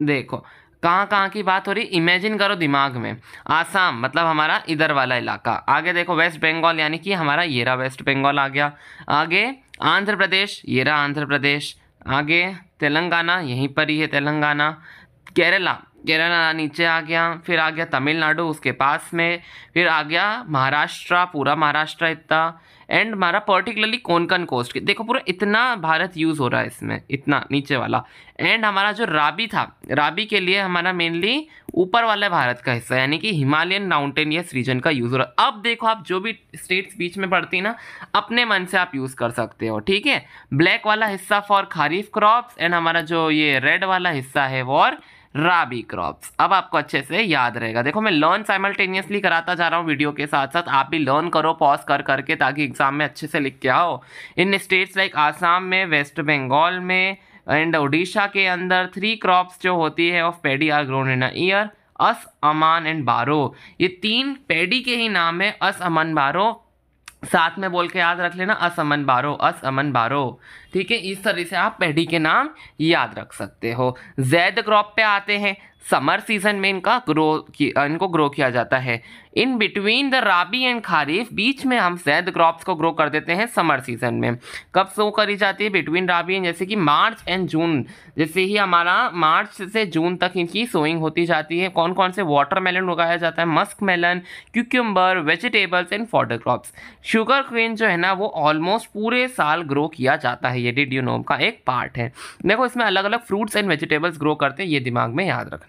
देखो कहाँ कहाँ की बात हो रही, इमेजिन करो दिमाग में। आसाम मतलब हमारा इधर वाला इलाका। आगे देखो वेस्ट बंगाल, यानी कि हमारा ये रहा वेस्ट बंगाल आ गया। आगे आंध्र प्रदेश, ये रहा आंध्र प्रदेश। आगे तेलंगाना, यहीं पर ही है तेलंगाना। केरला, केरला नीचे आ गया। फिर आ गया तमिलनाडु उसके पास में। फिर आ गया महाराष्ट्र, पूरा महाराष्ट्र इतना। एंड हमारा पर्टिकुलरली कोंकण कोस्ट, देखो पूरा इतना भारत यूज़ हो रहा है इसमें, इतना नीचे वाला। एंड हमारा जो राबी था, राबी के लिए हमारा मेनली ऊपर वाला भारत का हिस्सा, यानी कि हिमालयन माउंटेनियस रीजन का यूज़ हो रहा है। अब देखो आप जो भी स्टेट्स बीच में पड़ती ना, अपने मन से आप यूज़ कर सकते हो, ठीक है। ब्लैक वाला हिस्सा फॉर खारिफ क्रॉप्स एंड हमारा जो ये रेड वाला हिस्सा है फॉर राबी क्रॉप्स। अब आपको अच्छे से याद रहेगा। देखो मैं लर्न साइमल्टेनियसली कराता जा रहा हूँ वीडियो के साथ साथ, आप भी लर्न करो पॉज कर करके, ताकि एग्जाम में अच्छे से लिख के आओ। इन स्टेट्स लाइक आसाम में, वेस्ट बंगाल में एंड उड़ीसा के अंदर 3 क्रॉप्स जो होती है of paddy are grown in a year, aus, aman and boro. ये 3 पैडी के ही नाम है, अस, अमन, बारो। साथ में बोल के याद रख लेना, असमन बारो, असअमन बारो, ठीक है। इस तरह से आप पैडी के नाम याद रख सकते हो। जैद क्रॉप पे आते हैं। समर सीजन में इनको ग्रो किया जाता है। In between the rabi and kharif, बीच में हम जैद क्रॉप्स को ग्रो कर देते हैं समर सीजन में। कब शो करी जाती है? बिटवीन राबी एंड, जैसे कि मार्च एंड जून, जैसे ही हमारा मार्च से जून तक इनकी सोइंग होती जाती है। कौन कौन से? वाटरमेलन उगाया जाता है, musk melon, cucumber, vegetables and fodder crops. Sugar cane जो है ना वो ऑलमोस्ट पूरे साल ग्रो किया जाता है, ये डिड यू नो का एक पार्ट है। देखो इसमें अलग अलग फ्रूट्स एंड वेजिटेबल्स ग्रो करते हैं, ये दिमाग में याद रखना।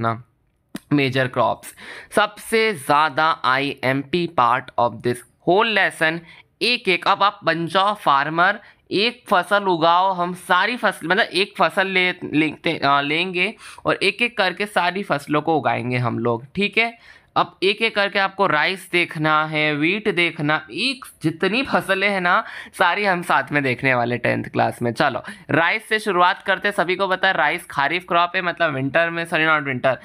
मेजर क्रॉप्स, सबसे ज्यादा IMP part of this whole lesson. एक एक, अब आप बन जाओ फार्मर, एक फसल उगाओ, हम सारी फसल मतलब एक फसल लेंगे और एक एक करके सारी फसलों को उगाएंगे हम लोग, ठीक है। अब एक एक करके आपको राइस देखना है, वीट देखना, एक जितनी फसलें हैं ना सारी हम साथ में देखने वाले 10th क्लास में। चलो राइस से शुरुआत करते। सभी को पता है राइस खारिफ क्रॉप है, मतलब विंटर में, sorry not winter,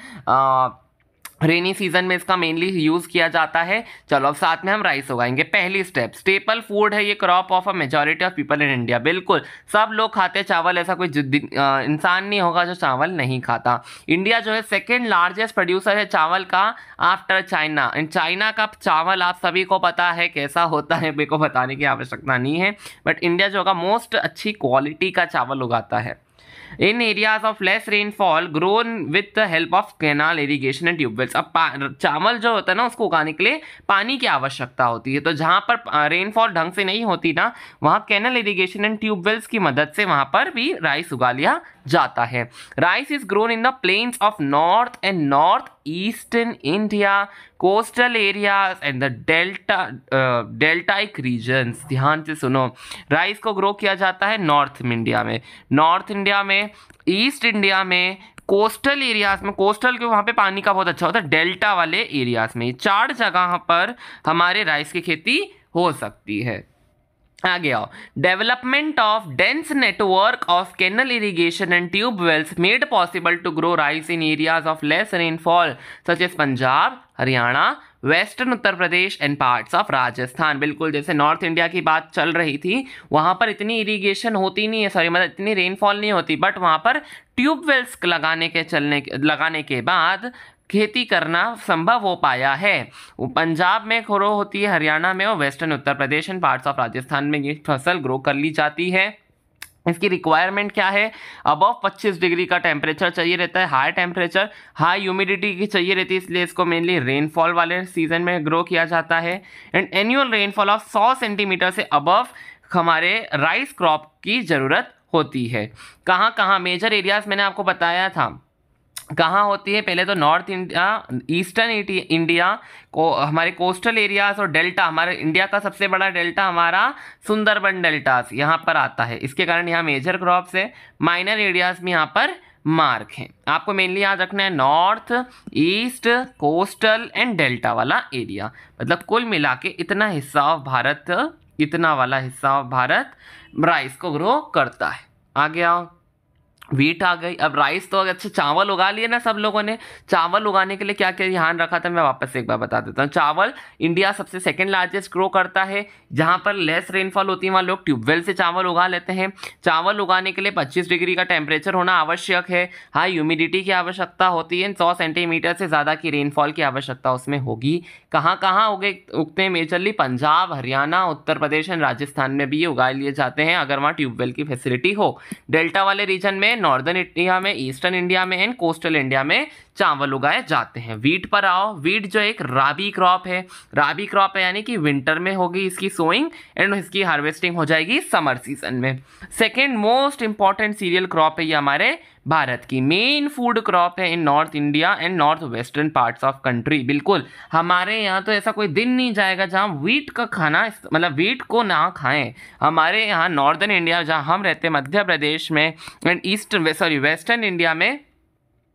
rainy season में इसका मेनली यूज किया जाता है। चलो अब साथ में हम राइस उगाएंगे। पहली स्टेप, स्टेपल फूड है ये crop of a majority of people in India. बिल्कुल सब लोग खाते हैं चावल, ऐसा कोई इंसान नहीं होगा जो चावल नहीं खाता। इंडिया जो है सेकेंड लार्जेस्ट प्रोड्यूसर है चावल का आफ्टर चाइना। एंड चाइना का चावल आप सभी को पता है कैसा होता है, मेरे को बताने की आवश्यकता नहीं है, बट इंडिया जो होगा मोस्ट अच्छी क्वालिटी का चावल उगाता है। In areas of less rainfall grown with the help of canal irrigation and tube wells. अब चावल जो होता है ना उसको उगाने के लिए पानी की आवश्यकता होती है, तो जहाँ पर रेनफॉल ढंग से नहीं होती ना वहाँ कैनाल इरिगेशन एंड ट्यूबवेल्स की मदद से वहाँ पर भी राइस उगा लिया जाता है। Rice is grown in the plains of north and north eastern India, coastal areas and the deltaic regions. ध्यान से सुनो, राइस को ग्रो किया जाता है नॉर्थ इंडिया में, ईस्ट इंडिया में, कोस्टल एरियाज में, कोस्टल के वहाँ पे पानी का बहुत अच्छा होता है, डेल्टा वाले एरियाज में, 4 जगह पर हमारे राइस की खेती हो सकती है। आगे आओ, development of dense network of canal irrigation and tube wells made possible to grow rice in areas of less rainfall such as Punjab, Haryana, western Uttar Pradesh and parts of Rajasthan. बिल्कुल जैसे नॉर्थ इंडिया की बात चल रही थी, वहाँ पर इतनी इरिगेशन होती नहीं है, सॉरी मतलब इतनी रेनफॉल नहीं होती, बट वहाँ पर ट्यूबवेल्स लगाने के बाद खेती करना संभव हो पाया है। वो पंजाब में ग्रो होती है, हरियाणा में और western Uttar Pradesh and parts of Rajasthan में ये फसल ग्रो कर ली जाती है। इसकी रिक्वायरमेंट क्या है, अबव 25 डिग्री का टेम्परेचर चाहिए रहता है, हाई टेम्परेचर, हाई ह्यूमिडिटी की चाहिए रहती है, इसलिए इसको मेनली रेनफॉल वाले सीजन में ग्रो किया जाता है। And annual rainfall of 100 centimetre से अबव हमारे राइस क्रॉप की ज़रूरत होती है। कहाँ कहाँ मेजर एरियाज मैंने आपको बताया था कहाँ होती है, पहले तो नॉर्थ इंडिया, ईस्टर्न इंडिया को, हमारे कोस्टल एरियाज और डेल्टा, हमारे इंडिया का सबसे बड़ा डेल्टा हमारा सुंदरबन डेल्टास यहाँ पर आता है, इसके कारण यहाँ मेजर क्रॉप्स है। माइनर एरियाज में यहाँ पर मार्क है। आपको मेनली याद रखना है north, east, coastal and delta वाला एरिया, मतलब कुल मिला के इतना हिस्सा ऑफ भारत, इतना वाला हिस्सा ऑफ भारत राइस को ग्रो करता है। आगे आओ, वीट आ गई। अब राइस तो अच्छा चावल उगा लिए ना सब लोगों ने, चावल उगाने के लिए क्या क्या ध्यान रखा था मैं वापस से एक बार बता देता हूँ। चावल इंडिया सबसे सेकंड लार्जेस्ट ग्रो करता है, जहाँ पर लेस रेनफॉल होती है वहाँ लोग ट्यूबवेल से चावल उगा लेते हैं। चावल उगाने के लिए 25 डिग्री का टेम्परेचर होना आवश्यक है, हाई ह्यूमिडिटी की आवश्यकता होती है, 100 सेंटीमीटर से ज़्यादा की रेनफॉल की आवश्यकता उसमें होगी। कहाँ कहाँ उगते हैं majorly, Punjab, Haryana, Uttar Pradesh and Rajasthan में भी ये उगा लिए जाते हैं अगर वहाँ ट्यूबवेल की फैसिलिटी हो। डेल्टा वाले रीजन में, नॉर्दर्न इंडिया में, ईस्टर्न इंडिया में एंड कोस्टल इंडिया में चावल उगाए जाते हैं। वीट पर आओ, वीट जो एक राबी क्रॉप है, राबी क्रॉप है यानी कि विंटर में होगी इसकी सोइंग एंड इसकी हार्वेस्टिंग हो जाएगी समर सीजन में। Second most important cereal crop है ये हमारे भारत की, मेन फूड क्रॉप है in North India and north western parts of country. बिल्कुल हमारे यहाँ तो ऐसा कोई दिन नहीं जाएगा जहाँ वीट का खाना, मतलब वीट को ना खाएं। हमारे यहाँ नॉर्दर्न इंडिया जहाँ हम रहते हैं, मध्य प्रदेश में एंड वेस्टर्न इंडिया में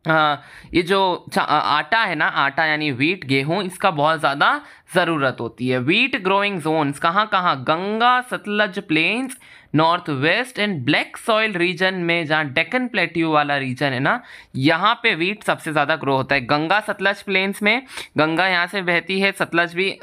ये जो आटा है ना, आटा यानी वीट, गेहूं, इसका बहुत ज़्यादा ज़रूरत होती है। वीट ग्रोइंग जोन्स कहाँ कहाँ, Ganga Sutlej plains, north west and black soil region में, जहाँ डेक्कन प्लेट्यू वाला रीजन है ना, यहाँ पे वीट सबसे ज़्यादा ग्रो होता है। गंगा सतलज प्लेन्स में, गंगा यहाँ से बहती है, सतलज भी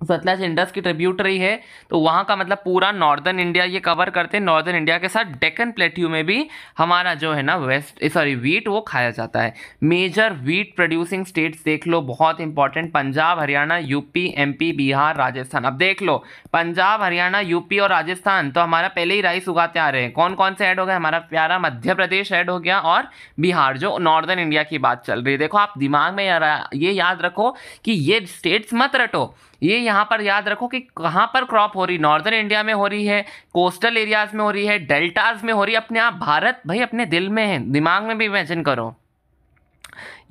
सतलज इंडस की ट्रिब्यूटरी है, तो वहाँ का मतलब पूरा नॉर्दर्न इंडिया ये कवर करते हैं। नॉर्दर्न इंडिया के साथ डेक्कन प्लेट्यू में भी हमारा जो है ना वीट वो खाया जाता है। मेजर वीट प्रोड्यूसिंग स्टेट्स देख लो, बहुत important, Punjab, Haryana, UP, MP, Bihar, Rajasthan. अब देख लो पंजाब, हरियाणा, यूपी और राजस्थान तो हमारा पहले ही राइस उगाते आ रहे हैं। कौन कौन से ऐड हो गए, हमारा प्यारा मध्य प्रदेश ऐड हो गया और बिहार, जो नॉर्दर्न इंडिया की बात चल रही है। देखो आप दिमाग में ये याद रखो कि ये स्टेट्स मत रटो, ये यहाँ पर याद रखो कि कहाँ पर क्रॉप हो रही, नॉर्दर्न इंडिया में हो रही है, कोस्टल एरियाज में हो रही है, डेल्टाज में हो रही है। अपने आप भारत भाई अपने दिल में है, दिमाग में भी इमेजिन करो।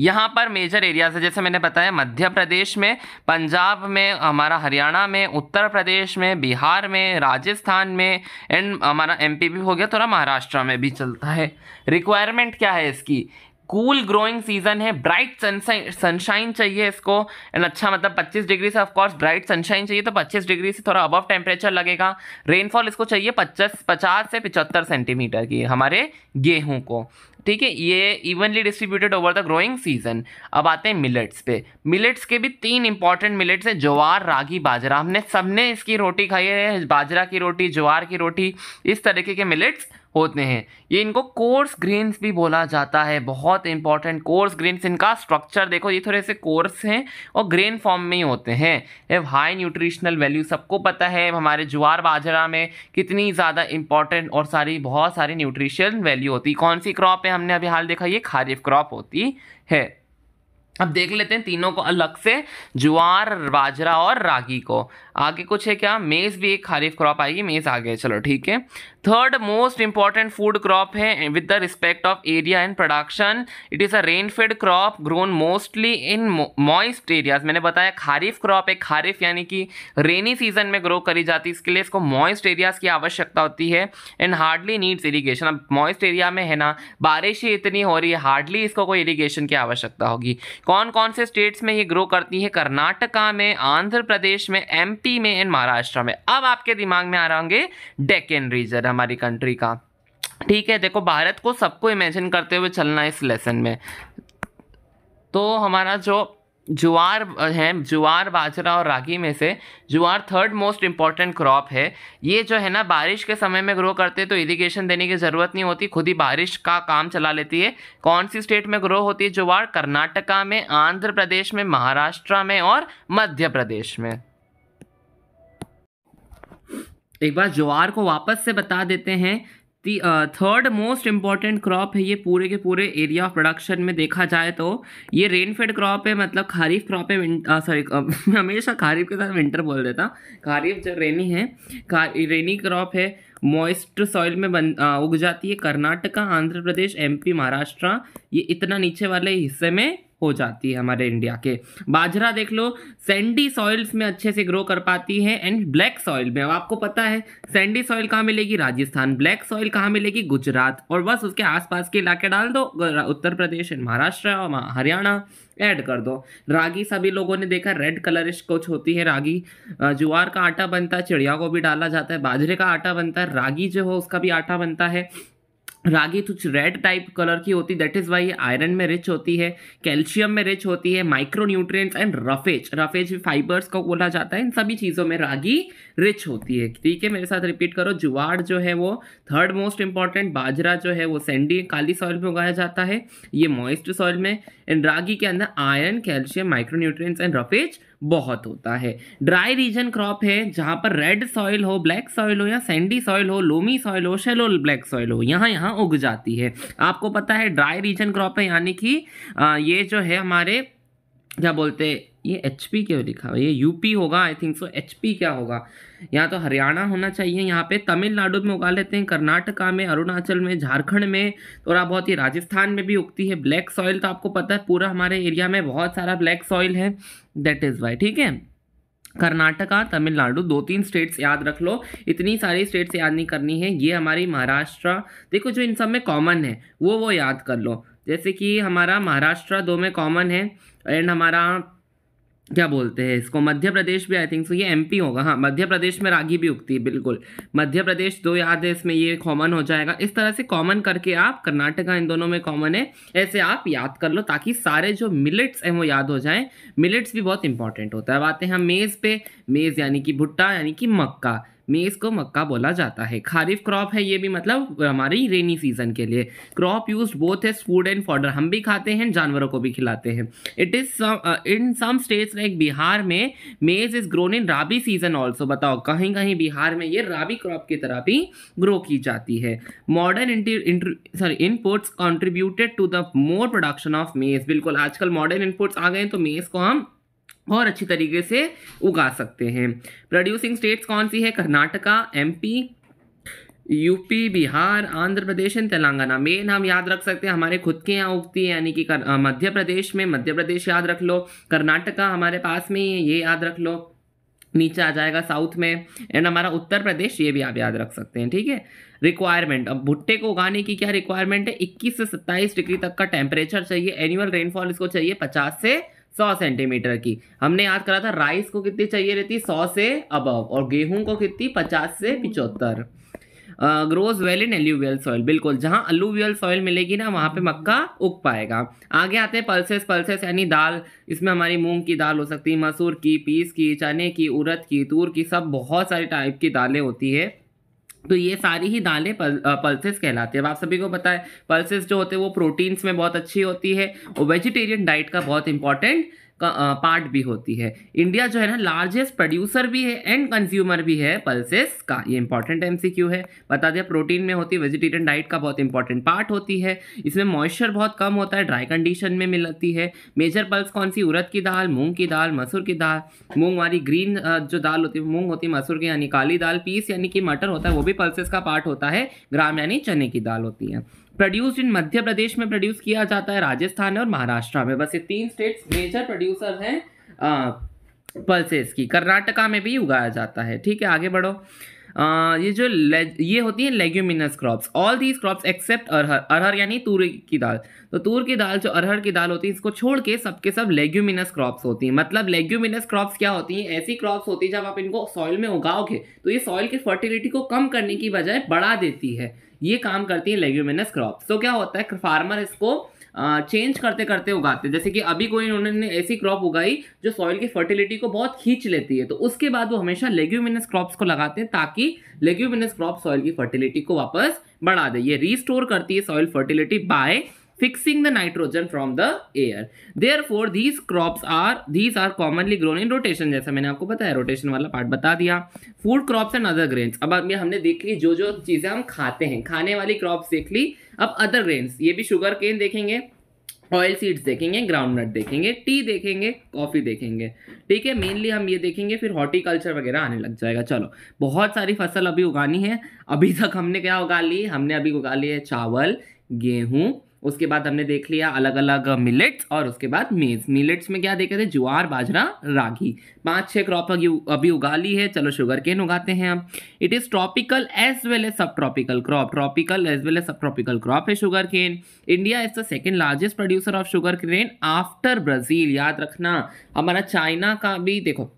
यहाँ पर मेजर एरियाज है जैसे मैंने बताया, मध्य प्रदेश में, पंजाब में, हमारा हरियाणा में, उत्तर प्रदेश में, बिहार में, राजस्थान में एंड हमारा एमपी भी हो गया, थोड़ा महाराष्ट्र में भी चलता है। रिक्वायरमेंट क्या है इसकी, कूल ग्रोइंग सीजन है, ब्राइट सनशाइन चाहिए इसको, एंड अच्छा मतलब 25 डिग्री से ऑफकोर्स ब्राइट सनशाइन चाहिए, तो 25 डिग्री से थोड़ा अबव टेम्परेचर लगेगा। रेनफॉल इसको चाहिए 50 से 75 सेंटीमीटर की हमारे गेहूं को, ठीक है। ये evenly distributed over the growing season. अब आते हैं मिलेट्स पे। मिलेट्स के भी 3 इंपॉर्टेंट मिलेट्स हैं, ज्वार, रागी, बाजरा। हमने सबने इसकी रोटी खाई है, बाजरा की रोटी, ज्वार की रोटी, इस तरीके के मिलेट्स होते हैं। ये इनको कोर्स ग्रेन्स भी बोला जाता है, बहुत इंपॉर्टेंट कोर्स ग्रेन्स। इनका स्ट्रक्चर देखो, ये थोड़े से कोर्स हैं और ग्रेन फॉर्म में ही होते हैं। ये हाई न्यूट्रिशनल वैल्यू, सबको पता है हमारे ज्वार बाजरा में कितनी ज़्यादा इंपॉर्टेंट और बहुत सारी न्यूट्रिशन वैल्यू होती है। कौन सी क्रॉप है हमने अभी हाल देखा, ये खारिफ क्रॉप होती है। अब देख लेते हैं तीनों को अलग से, ज्वार, बाजरा और रागी को। आगे कुछ है क्या, मेज़ भी एक खारिफ क्रॉप आएगी, मेज़ आगे, चलो ठीक है। Third most important food crop है with the respect of area and production, it is a rain fed crop grown mostly in moist areas. मैंने बताया खारिफ क्रॉप है, खारिफ यानी कि रेनी सीजन में ग्रो करी जाती है, इसके लिए इसको मॉइस्ट एरियाज की आवश्यकता होती है एंड हार्डली नीड्स इरीगेशन। अब मॉइस्ट एरिया में है ना, बारिश ही इतनी हो रही है, हार्डली इसको कोई इरीगेशन की आवश्यकता होगी। कौन कौन से स्टेट्स में ये ग्रो करती है, कर्नाटका में, आंध्र प्रदेश में, एमपी में एंड महाराष्ट्र में। अब आपके दिमाग में आ रहे होंगे डेक्कन रीजन हमारी कंट्री का, ठीक है। देखो भारत को सबको इमेजिन करते हुए चलना है इस लेसन में। तो हमारा जो ज्वार है, ज्वार, बाजरा और रागी में से ज्वार थर्ड मोस्ट इंपॉर्टेंट क्रॉप है। ये जो है ना बारिश के समय में ग्रो करते हैं, तो इरिगेशन देने की ज़रूरत नहीं होती, खुद ही बारिश का काम चला लेती है। कौन सी स्टेट में ग्रो होती है ज्वार, कर्नाटका में, आंध्र प्रदेश में, महाराष्ट्र में और मध्य प्रदेश में। एक बार ज्वार को वापस से बता देते हैं। थर्ड मोस्ट इंपॉर्टेंट क्रॉप है ये पूरे के पूरे एरिया ऑफ प्रोडक्शन में देखा जाए तो। ये रेनफेड क्रॉप है, मतलब खारिफ क्रॉप है, सॉरी हमेशा खारिफ के साथ विंटर बोल देता। खारिफ जो रेनी है, रेनी क्रॉप है, मॉइस्ट सॉइल में उग जाती है। कर्नाटका, आंध्र प्रदेश, एमपी, महाराष्ट्र, ये इतना नीचे वाले हिस्से में हो जाती है हमारे इंडिया के। बाजरा देख लो, सैंडी सॉइल्स में अच्छे से ग्रो कर पाती है एंड ब्लैक सॉइल में। अब आपको पता है सैंडी सॉइल कहाँ मिलेगी, राजस्थान। ब्लैक सॉइल कहाँ मिलेगी, गुजरात। और बस उसके आसपास के इलाके डाल दो, उत्तर प्रदेश, महाराष्ट्र और हरियाणा ऐड कर दो। रागी सभी लोगों ने देखा रेड कलरिश कुछ होती है रागी। ज्वार का आटा बनता है, चिड़िया को भी डाला जाता है। बाजरे का आटा बनता है, रागी जो हो उसका भी आटा बनता है। रागी कुछ रेड टाइप कलर की होती है, दैट इज वाई आयरन में रिच होती है, कैल्शियम में रिच होती है, micro nutrients and roughage fibres को बोला जाता है। इन सभी चीज़ों में रागी रिच होती है, ठीक है। मेरे साथ रिपीट करो, ज्वार जो है वो थर्ड मोस्ट इंपॉर्टेंट, बाजरा जो है वो सैंडी काली सॉइल में उगाया जाता है, ये मॉइस्ट सॉइल में। एंड रागी के अंदर iron, calcium, micro nutrients and roughage बहुत होता है। ड्राई रीजन क्रॉप है जहां पर रेड सॉइल हो, ब्लैक सॉइल हो या सैंडी सॉइल हो, लोमी सॉइल हो, शैलो ब्लैक सॉइल हो, यहाँ उग जाती है। आपको पता है ड्राई रीजन क्रॉप है, यानी कि ये जो है हमारे क्या बोलते हैं, ये एचपी क्यों लिखा हुआ है, ये यूपी होगा आई थिंक सो। एचपी क्या होगा, यहाँ तो हरियाणा होना चाहिए। यहाँ पे तमिलनाडु में उगा लेते हैं, कर्नाटका में, अरुणाचल में, झारखंड में, थोड़ा बहुत ही राजस्थान में भी उगती है। ब्लैक सॉइल तो आपको पता है पूरा हमारे एरिया में बहुत सारा ब्लैक सॉइल है, दैट इज़ वाई, ठीक है। कर्नाटका, तमिलनाडु, 2-3 स्टेट्स याद रख लो, इतनी सारी स्टेट्स याद नहीं करनी है। ये हमारी महाराष्ट्र, देखो जो इन सब में कॉमन है वो याद कर लो। जैसे कि हमारा महाराष्ट्र 2 में कॉमन है, एंड हमारा क्या बोलते हैं इसको, मध्य प्रदेश भी आई थिंक सो, ये एमपी होगा। हाँ, मध्य प्रदेश में रागी भी उगती है, बिल्कुल। मध्य प्रदेश 2 याद है इसमें, ये कॉमन हो जाएगा। इस तरह से कॉमन करके आप, कर्नाटका इन दोनों में कॉमन है, ऐसे आप याद कर लो ताकि सारे जो मिलेट्स हैं वो याद हो जाएं। मिलेट्स भी बहुत इंपॉर्टेंट होता है। अब आते हैं हम मेज़ पे। मेज़ यानी कि भुट्टा, यानी कि मक्का। मेज़ को मक्का बोला जाता है। खारिफ क्रॉप है ये भी, मतलब हमारी रेनी सीजन के लिए। Crop used both as food and fodder, हम भी खाते हैं, जानवरों को भी खिलाते हैं। It is in some states like Bihar में maize is grown in rabi season also. बताओ, कहीं कहीं बिहार में ये राबी क्रॉप की तरह भी ग्रो की जाती है। Modern inputs contributed to the more production of maize. बिल्कुल, आजकल मॉडर्न इनपुट्स आ गए तो मेज को हम और अच्छी तरीके से उगा सकते हैं। प्रोड्यूसिंग स्टेट्स कौन सी है, Karnataka, MP, UP, Bihar, Andhra Pradesh and Telangana. Main हम याद रख सकते हैं हमारे खुद के यहाँ उगती है, यानी कि मध्य प्रदेश में, मध्य प्रदेश याद रख लो। कर्नाटका हमारे पास में ही है, ये याद रख लो। नीचे आ जाएगा साउथ में, एंड हमारा उत्तर प्रदेश, ये भी आप याद रख सकते हैं, ठीक है। रिक्वायरमेंट, अब भुट्टे को उगाने की क्या रिक्वायरमेंट है, 21 से 27 डिग्री तक का टेम्परेचर चाहिए। एनुअल रेनफॉल इसको चाहिए 50 से 100 सेंटीमीटर की। हमने याद करा था राइस को कितनी चाहिए रहती, 100 से अबव, और गेहूं को कितनी, 50 से 75। ग्रोज वेल इन एल्यूवियल सॉइल, बिल्कुल जहां अलूवियल सॉइल मिलेगी ना वहां पे मक्का उग पाएगा। आगे आते हैं पल्सेस। पल्सेस यानी दाल, इसमें हमारी मूंग की दाल हो सकती है, मसूर की, पीस की, चने की, उड़द की, तूर की, सब बहुत सारी टाइप की दालें होती है। तो ये सारी ही दालें पल्सेस कहलाती है। अब आप सभी को पता है पल्सेस जो होते हैं वो प्रोटीन्स में बहुत अच्छी होती है और वेजिटेरियन डाइट का बहुत इंपॉर्टेंट पार्ट भी होती है। इंडिया जो है ना लार्जेस्ट प्रोड्यूसर भी है एंड कंज्यूमर भी है पल्सेस का, ये इंपॉर्टेंट एमसीक्यू है। बता दिया प्रोटीन में होती है, वेजिटेरियन डाइट का बहुत इंपॉर्टेंट पार्ट होती है। इसमें मॉइस्चर बहुत कम होता है, ड्राई कंडीशन में मिलती है। मेजर पल्स कौन सी, उड़द की दाल, मूंग की दाल, मसूर की दाल। मूंग वाली ग्रीन जो दाल होती है मूंग होती है, मसूर की यानी काली दाल, पीस यानी कि मटर होता है वो भी पल्सेस का पार्ट होता है, ग्राम यानी चने की दाल होती है। प्रोड्यूस्ड इन मध्य प्रदेश में प्रोड्यूस किया जाता है, राजस्थान और महाराष्ट्र में, बस ये 3 स्टेट्स मेजर प्रोड्यूसर हैं पल्सेस की। कर्नाटका में भी उगाया जाता है, ठीक है। आगे बढ़ो। ये होती है leguminous crops, all these crops except arhar. अरहर यानी तूर की दाल, तो तूर की दाल जो अरहर की दाल होती है इसको छोड़ के सबके सब लेग्यूमिनस क्रॉप्स होती हैं। मतलब लेग्यूमिनस क्रॉप्स क्या होती हैं, ऐसी क्रॉप्स होती है जब आप इनको सॉइल में उगाओगे तो ये सॉइल की फर्टिलिटी को कम करने की बजाय बढ़ा देती है, ये काम करती है लेग्यूमिनस क्रॉप्स। तो क्या होता है फार्मर इसको चेंज करते करते उगाते हैं। जैसे कि अभी कोई उन्होंने ऐसी क्रॉप उगाई जो सॉइल की फर्टिलिटी को बहुत खींच लेती है, तो उसके बाद वो हमेशा लेग्यूमिनस क्रॉप्स को लगाते हैं ताकि लेग्यूमिनस क्रॉप सॉइल की फर्टिलिटी को वापस बढ़ा दे। ये रिस्टोर करती है soil fertility by fixing the nitrogen from the air. Therefore these are commonly grown in rotation, जैसा मैंने आपको बताया, रोटेशन वाला पार्ट बता दिया। Food crops and other grains, अब हमने देख ली जो जो चीजें हम खाते हैं, खाने वाली क्रॉप्स देख ली। अब अदर ग्रेन्स, ये भी शुगर केन देखेंगे, ऑयल सीड्स देखेंगे, ग्राउंडनट देखेंगे, टी देखेंगे, कॉफी देखेंगे, ठीक है। मेनली हम ये देखेंगे, फिर हॉर्टिकल्चर वगैरह आने लग जाएगा। चलो, बहुत सारी फसल अभी उगानी है। अभी तक हमने क्या उगा ली, हमने अभी उगा ली है चावल, गेहूं, उसके बाद हमने देख लिया अलग अलग मिलेट्स, और उसके बाद मेज। मिलेट्स में क्या देखे थे, ज्वार, बाजरा, रागी, 5-6 क्रॉप अभी उगा ली है। चलो शुगर केन उगाते हैं हम। It is tropical as well as sub tropical crop, tropical as well as sub tropical crop है sugar cane. India is the second largest producer of sugar cane after Brazil. याद रखना, हमारा चाइना का भी देखो,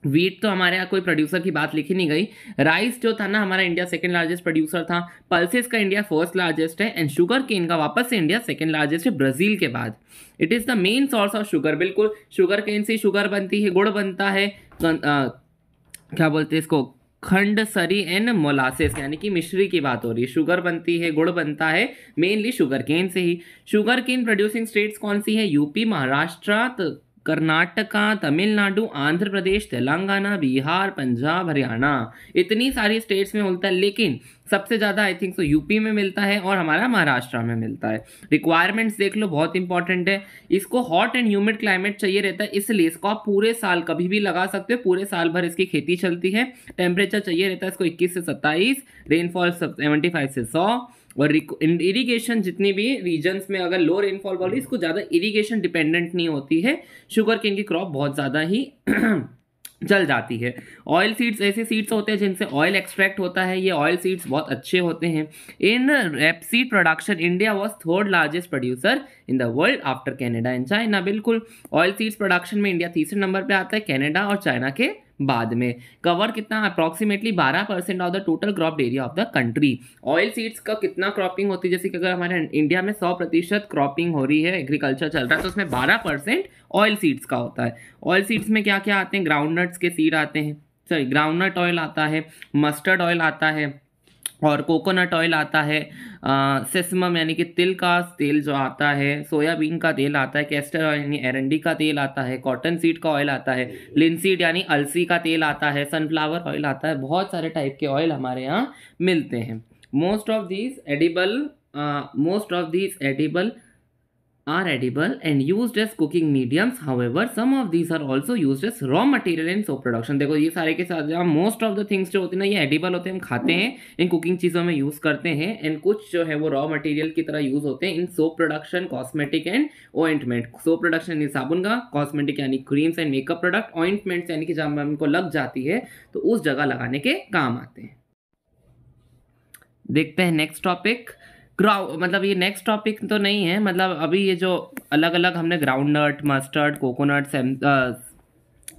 वीट तो हमारे यहाँ कोई प्रोड्यूसर की बात लिखी नहीं गई। राइस जो था ना हमारा इंडिया सेकंड लार्जेस्ट प्रोड्यूसर था। पल्सेस का इंडिया फर्स्ट लार्जेस्ट है, एंड शुगर केन का वापस से इंडिया सेकंड लार्जेस्ट है ब्राजील के बाद। It is the main source of sugar, बिल्कुल शुगर केन से शुगर बनती है, गुड़ बनता है, क्या बोलते हैं इसको, खंड, सरी एंड मोलासेस, यानी कि मिश्री की बात हो रही है। शुगर बनती है, गुड़ बनता है, मेनली शुगर केन से ही। शुगर केन प्रोड्यूसिंग स्टेट्स कौन सी है, यूपी, महाराष्ट्र, कर्नाटका, तमिलनाडु, आंध्र प्रदेश, तेलंगाना, बिहार, पंजाब, हरियाणा। इतनी सारी स्टेट्स में मिलता है, लेकिन सबसे ज़्यादा आई थिंक तो यूपी में मिलता है और हमारा महाराष्ट्र में मिलता है। रिक्वायरमेंट्स देख लो, बहुत इंपॉर्टेंट है। इसको हॉट एंड ह्यूमिड क्लाइमेट चाहिए रहता है, इसलिए इसको आप पूरे साल कभी भी लगा सकते हो, पूरे साल भर इसकी खेती चलती है। टेम्परेचर चाहिए रहता है इसको 21 से 27, रेनफॉल 75 से 100, और इरिगेशन जितनी भी रीजन्स में अगर लो रेनफॉल वाली, इसको ज़्यादा इरिगेशन डिपेंडेंट नहीं होती है। शुगर केन की क्रॉप बहुत ज़्यादा ही जल जाती है। ऑयल सीड्स, ऐसे सीड्स होते हैं जिनसे ऑयल एक्सट्रैक्ट होता है, ये ऑयल सीड्स बहुत अच्छे होते हैं। In rapeseed production India was third largest producer in the world after Canada and China. बिल्कुल, ऑयल सीड्स प्रोडक्शन में इंडिया तीसरे नंबर पे आता है, कनाडा और चाइना के बाद में। कवर कितना, approximately 12% of the total crop area of the country. Oil seeds का कितना क्रॉपिंग होती है, जैसे कि अगर हमारे इंडिया में 100% क्रॉपिंग हो रही है, एग्रीकल्चर चल रहा है, तो उसमें 12% ऑयल सीड्स का होता है। ऑयल सीड्स में क्या क्या आते हैं, ग्राउंडनट्स के सीड आते हैं, सॉरी ग्राउंडनट ऑयल आता है, मस्टर्ड ऑयल आता है, और कोकोनट ऑयल आता है, सेसमम यानी कि तिल का तेल जो आता है, सोयाबीन का तेल आता है, कैस्टर ऑयल यानी एरंडी का तेल आता है, कॉटन सीड का ऑयल आता है, लिनसीड यानी अलसी का तेल आता है, सनफ्लावर ऑयल आता है। बहुत सारे टाइप के ऑयल हमारे यहाँ मिलते हैं। Most of these edible are edible and used as cooking mediums. However, some of these are also used as raw material in soap production. देखो ये सारे के साथ जहाँ मोस्ट ऑफ द थिंग्स जो होते हैं ना ये एडिबल होते हैं, हम खाते हैं, इन कुकिंग चीज़ों में यूज़ करते हैं, एंड कुछ जो है वो रॉ मटेरियल की तरह यूज़ होते हैं इन soap production, cosmetic and ointment. Soap production यानी साबुन का, कॉस्मेटिक यानी creams and makeup product, ointments यानी कि जब हमको लग जाती है तो उस जगह लगाने के काम आते हैं. देखते हैं नेक्स्ट टॉपिक. मतलब ये नेक्स्ट टॉपिक तो नहीं है, मतलब अभी ये जो अलग अलग हमने groundnut, mustard, coconut,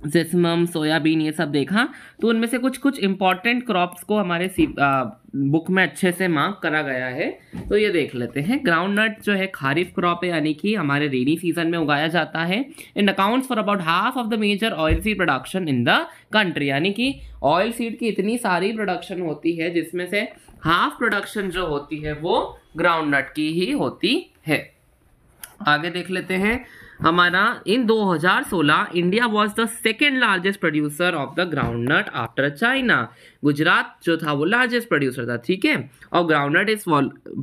sesamum, soybean ये सब देखा, तो उनमें से कुछ कुछ इंपॉर्टेंट क्रॉप्स को हमारे बुक में अच्छे से मार्क करा गया है. तो ये देख लेते हैं. ग्राउंड नट जो है खारिफ क्रॉप है, यानी कि हमारे रेनी सीजन में उगाया जाता है. In accounts for about half of the major oil seed production in the country. यानी कि ऑयल सीड की इतनी सारी प्रोडक्शन होती है जिसमें से हाफ प्रोडक्शन जो होती है वो ग्राउंड नट की ही होती है. आगे देख लेते हैं. हमारा in 2016 India was the second largest producer of the ground nut after China. Gujarat जो था वो लार्जेस्ट प्रोड्यूसर था, ठीक है, और ground nut is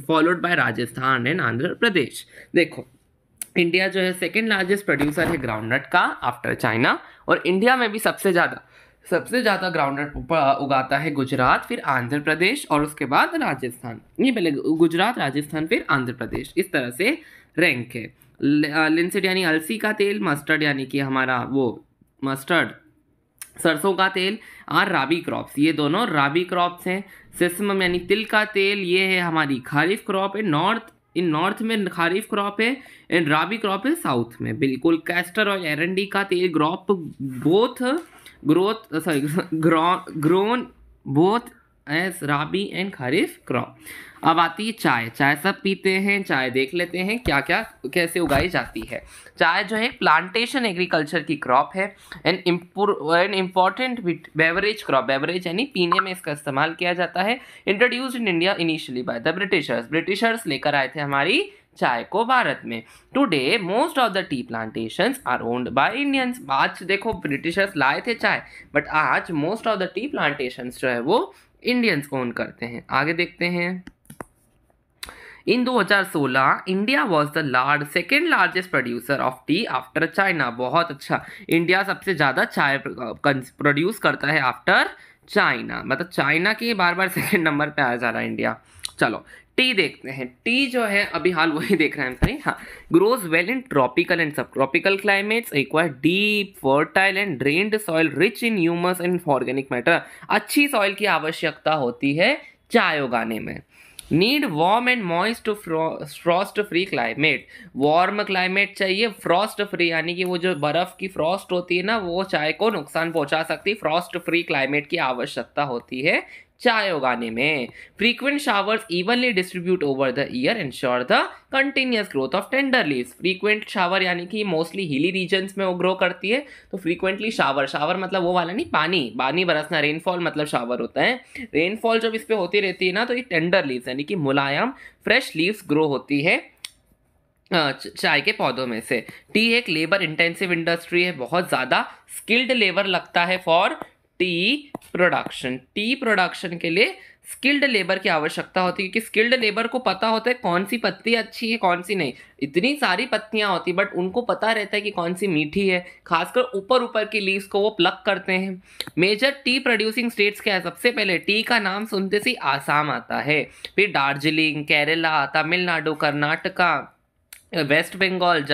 followed by Rajasthan and Andhra Pradesh. देखो इंडिया जो है सेकेंड लार्जेस्ट प्रोड्यूसर है ग्राउंड नट का आफ्टर चाइना, और इंडिया में भी सबसे ज़्यादा ग्राउंड नट उगाता है गुजरात, फिर आंध्र प्रदेश और उसके बाद राजस्थान. ये पहले गुजरात, राजस्थान, फिर आंध्र प्रदेश, इस तरह से रैंक है. लिंसिड यानी अलसी का तेल, मस्टर्ड यानी कि हमारा वो मस्टर्ड सरसों का तेल, और राबी क्रॉप्स, ये दोनों राबी क्रॉप्स हैं. सेसमम यानी तिल का तेल, ये है हमारी खारिफ क्रॉप है. नॉर्थ में खारिफ क्रॉप है, एंड राबी क्रॉप है साउथ में. बिल्कुल. कैस्टर और एरंडी का तेल grown both as rabi and kharif crop. अब आती है चाय सब पीते हैं. चाय देख लेते हैं क्या क्या कैसे उगाई जाती है. चाय जो है प्लांटेशन एग्रीकल्चर की क्रॉप है, an important beverage crop. Beverage यानी पीने में इसका इस्तेमाल किया जाता है. Introduced in India initially by the Britishers लेकर आए थे हमारी चाय को भारत में. Today most of the tea plantations are owned by Indians. आज देखो ब्रिटिशर्स लाए थे चाय, बट आज most of the tea plantations जो है वो इंडियंस ओन करते हैं. आगे देखते हैं. इन 2016 India was the second largest producer of T after China. बहुत अच्छा, इंडिया सबसे ज़्यादा चाय प्रोड्यूस करता है आफ्टर चाइना. मतलब चाइना के बार बार सेकेंड नंबर पे आ जा रहा है इंडिया. चलो टी देखते हैं. टी जो है अभी हाल वही देख रहे हैं हम. हाँ, grows well in tropical and sub tropical climates, require deep fertile and drained soil rich in humus and organic matter. अच्छी सॉइल की आवश्यकता होती है चाय उगाने में. Need warm and moist frost free climate. Warm climate चाहिए, फ्रॉस्ट फ्री यानी कि वो जो बर्फ की फ्रॉस्ट होती है ना वो चाय को नुकसान पहुंचा सकती है. फ्रॉस्ट फ्री क्लाइमेट की आवश्यकता होती है चाय उगाने में. Frequent showers evenly distribute over the year ensure the continuous growth of tender leaves. Frequent shower यानी कि मोस्टली हिली रीजन्स में वो ग्रो करती है, तो फ्रीक्वेंटली शावर मतलब वो वाला नहीं, पानी बरसना. रेनफॉल मतलब शावर होता है. रेनफॉल जब इस पर होती रहती है ना तो ये टेंडर लीव्स यानी कि मुलायम फ्रेश लीव्स ग्रो होती है चाय के पौधों में से. टी एक लेबर इंटेंसिव इंडस्ट्री है, बहुत ज़्यादा स्किल्ड लेबर लगता है for T production. T production के लिए स्किल्ड लेबर की आवश्यकता होती है, क्योंकि स्किल्ड लेबर को पता होता है कौन सी पत्ती अच्छी है कौन सी नहीं. इतनी सारी पत्तियां होती बट उनको पता रहता है कि कौन सी मीठी है. खासकर ऊपर की लीव्स को वो प्लक करते हैं. मेजर टी प्रोड्यूसिंग स्टेट्स क्या है? सबसे पहले टी का नाम सुनते से आसाम आता है, फिर Darjeeling, Kerala, Tamil Nadu, Karnataka, west Bengal,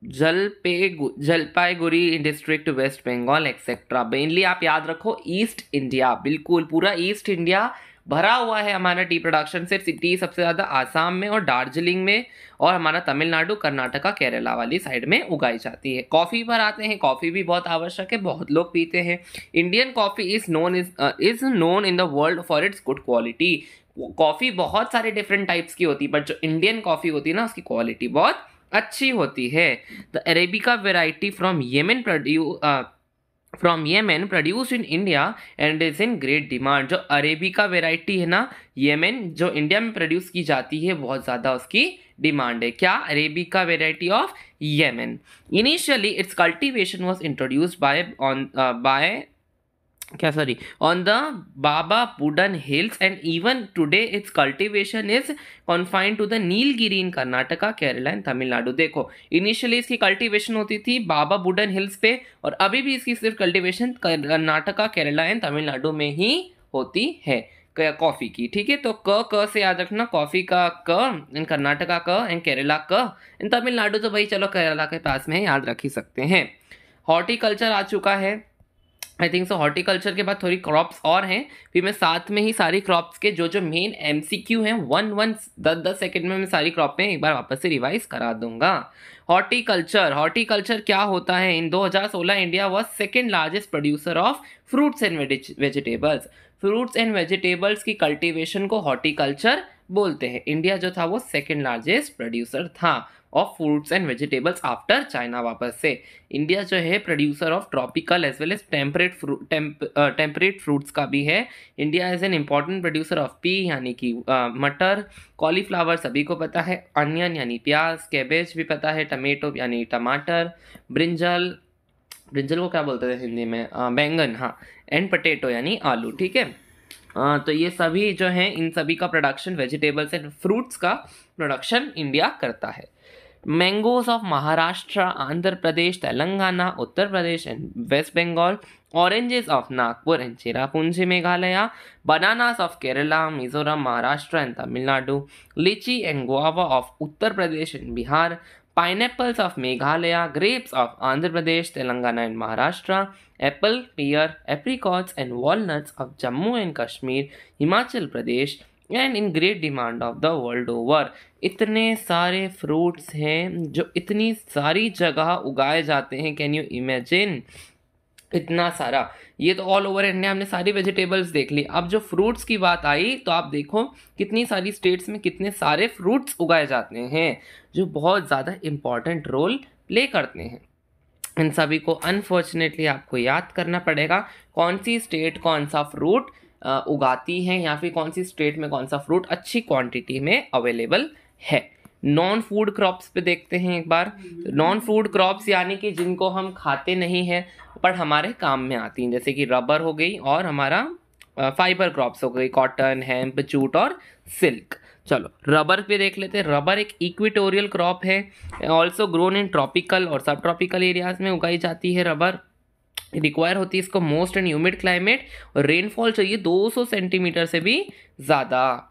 Jalpaiguri district, west Bengal etcetera. Mainly आप याद रखो ईस्ट इंडिया, बिल्कुल पूरा ईस्ट इंडिया भरा हुआ है हमारा टी प्रोडक्शन से. टी सबसे ज़्यादा आसाम में और दार्जिलिंग में, और हमारा तमिलनाडु, कर्नाटका, केरला वाली साइड में उगाई जाती है. कॉफ़ी पर आते हैं. कॉफ़ी भी बहुत आवश्यक है, बहुत लोग पीते हैं. Indian coffee is known in the world for its good quality. Coffee बहुत सारे डिफरेंट टाइप्स की होती है, बट जो इंडियन कॉफ़ी होती है ना उसकी क्वालिटी बहुत अच्छी होती है. The arabica variety from Yemen produced in India and is in great demand. जो अरेबिका वेराइटी है ना येमेन, जो इंडिया में प्रोड्यूस की जाती है, बहुत ज़्यादा उसकी डिमांड है. क्या? Arabica variety of Yemen. Initially its cultivation was introduced by क्या sorry on the Baba Budan hills and even today its cultivation is confined to the Nilgiri in Karnataka, Kerala and Tamil. देखो इनिशियली इसकी कल्टीवेशन होती थी बाबा बुडन हिल्स पे, और अभी भी इसकी सिर्फ कल्टीवेशन कर्नाटका, केरला एंड तमिलनाडु में ही होती है कॉफ़ी की। ठीक है, तो क से याद रखना, कॉफ़ी का क, इन कर्नाटका क, एंड केरला क, इन तमिलनाडु तो भाई चलो केरला के पास में है, याद रख ही सकते हैं। हॉर्टिकल्चर आ चुका है, आई थिंक सो। हॉर्टिकल्चर के बाद थोड़ी क्रॉप्स और हैं, फिर मैं साथ में ही सारी क्रॉप्स के जो जो मेन एमसीक्यू हैं 10 सेकंड में मैं सारी क्रॉपें एक बार वापस से रिवाइज करा दूंगा। हॉर्टिकल्चर, हॉर्टिकल्चर क्या होता है? In 2016 India was second largest producer of fruits and vegetables. Fruits and vegetables की कल्टीवेशन को हॉर्टिकल्चर बोलते हैं। इंडिया जो था वो सेकेंड लार्जेस्ट प्रोड्यूसर था of fruits and vegetables after China. वापस से इंडिया जो है producer of tropical as well as temperate fruits का भी है। India is an important producer of pea यानी कि मटर, कॉलीफ्लावर सभी को पता है, अनियन यानी प्याज, कैबेज भी पता है, टमेटो यानी टमाटर, ब्रिंजल, ब्रिंजल को क्या बोलते थे हिंदी में? बैंगन, हाँ, एंड पटेटो यानी आलू। ठीक है, तो ये सभी जो हैं इन सभी का प्रोडक्शन, वेजिटेबल्स एंड फ्रूट्स का प्रोडक्शन इंडिया करता है। Mangoes of Maharashtra, Andhra Pradesh, Telangana, Uttar Pradesh and West Bengal, oranges of Nagpur and Cherrapunji Meghalaya, bananas of Kerala, Mizoram, Maharashtra and Tamil Nadu, lychee and guava of Uttar Pradesh and Bihar, pineapples of Meghalaya, grapes of Andhra Pradesh, Telangana and Maharashtra, apple, pear, apricots and walnuts of Jammu and Kashmir, Himachal Pradesh and in great demand of the world over। इतने सारे फ्रूट्स हैं जो इतनी सारी जगह उगाए जाते हैं, कैन यू इमेजिन? इतना सारा, ये तो ऑल ओवर इंडिया हमने सारी वेजिटेबल्स देख ली। अब जो फ्रूट्स की बात आई तो आप देखो कितनी सारी स्टेट्स में कितने सारे फ्रूट्स उगाए जाते हैं जो बहुत ज़्यादा इम्पॉर्टेंट रोल प्ले करते हैं। इन सभी को अनफॉर्चुनेटली आपको याद करना पड़ेगा, कौन सी स्टेट कौन सा फ्रूट उगाती है या फिर कौन सी स्टेट में कौन सा फ्रूट अच्छी क्वांटिटी में अवेलेबल है। नॉन फूड क्रॉप्स पे देखते हैं एक बार। नॉन फूड क्रॉप्स यानी कि जिनको हम खाते नहीं हैं पर हमारे काम में आती हैं, जैसे कि रबर हो गई और हमारा फाइबर क्रॉप्स हो गई, कॉटन, हेम्प, जूट और सिल्क। चलो रबर पे देख लेते हैं। रबर एक इक्वेटोरियल क्रॉप है, ऑल्सो ग्रोन इन ट्रॉपिकल और सब ट्रॉपिकल एरियाज में उगाई जाती है। रबर रिक्वायर होती है इसको मोस्ट एंड ह्यूमिड क्लाइमेट, और रेनफॉल चाहिए 200 सेंटीमीटर से भी ज़्यादा।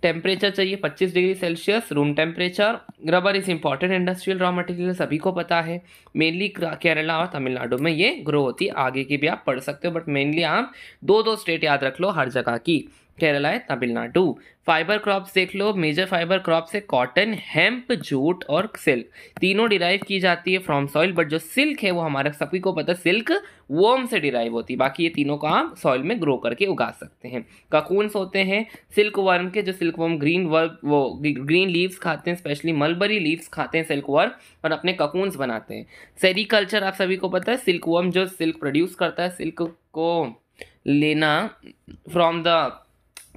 टेम्परेचर चाहिए 25 degree Celsius room temperature. Rubber is important industrial raw material, सभी को पता है। मेनली केरला और तमिलनाडु में ये ग्रो होती है, आगे की भी आप पढ़ सकते हो, बट मेनली आप दो स्टेट याद रख लो हर जगह की, केरला है, तमिलनाडु। फाइबर क्रॉप्स देख लो, मेजर फाइबर क्रॉप्स है कॉटन, हेम्प, जूट और सिल्क। तीनों डिराइव की जाती है फ्रॉम सॉइल, बट जो सिल्क है वो हमारे सभी को पता है सिल्क वर्म से डिराइव होती है। बाकी ये तीनों को आप सॉइल में ग्रो करके उगा सकते हैं। ककून्स होते हैं सिल्क वर्म के, जो सिल्क वर्म ग्रीन लीव्स खाते हैं, स्पेशली मलबरी लीव्स खाते हैं सिल्क वर्म, और अपने ककून्स बनाते हैं। सेरिकल्चर आप सभी को पता है, सिल्क वर्म जो सिल्क प्रोड्यूस करता है, सिल्क को लेना from the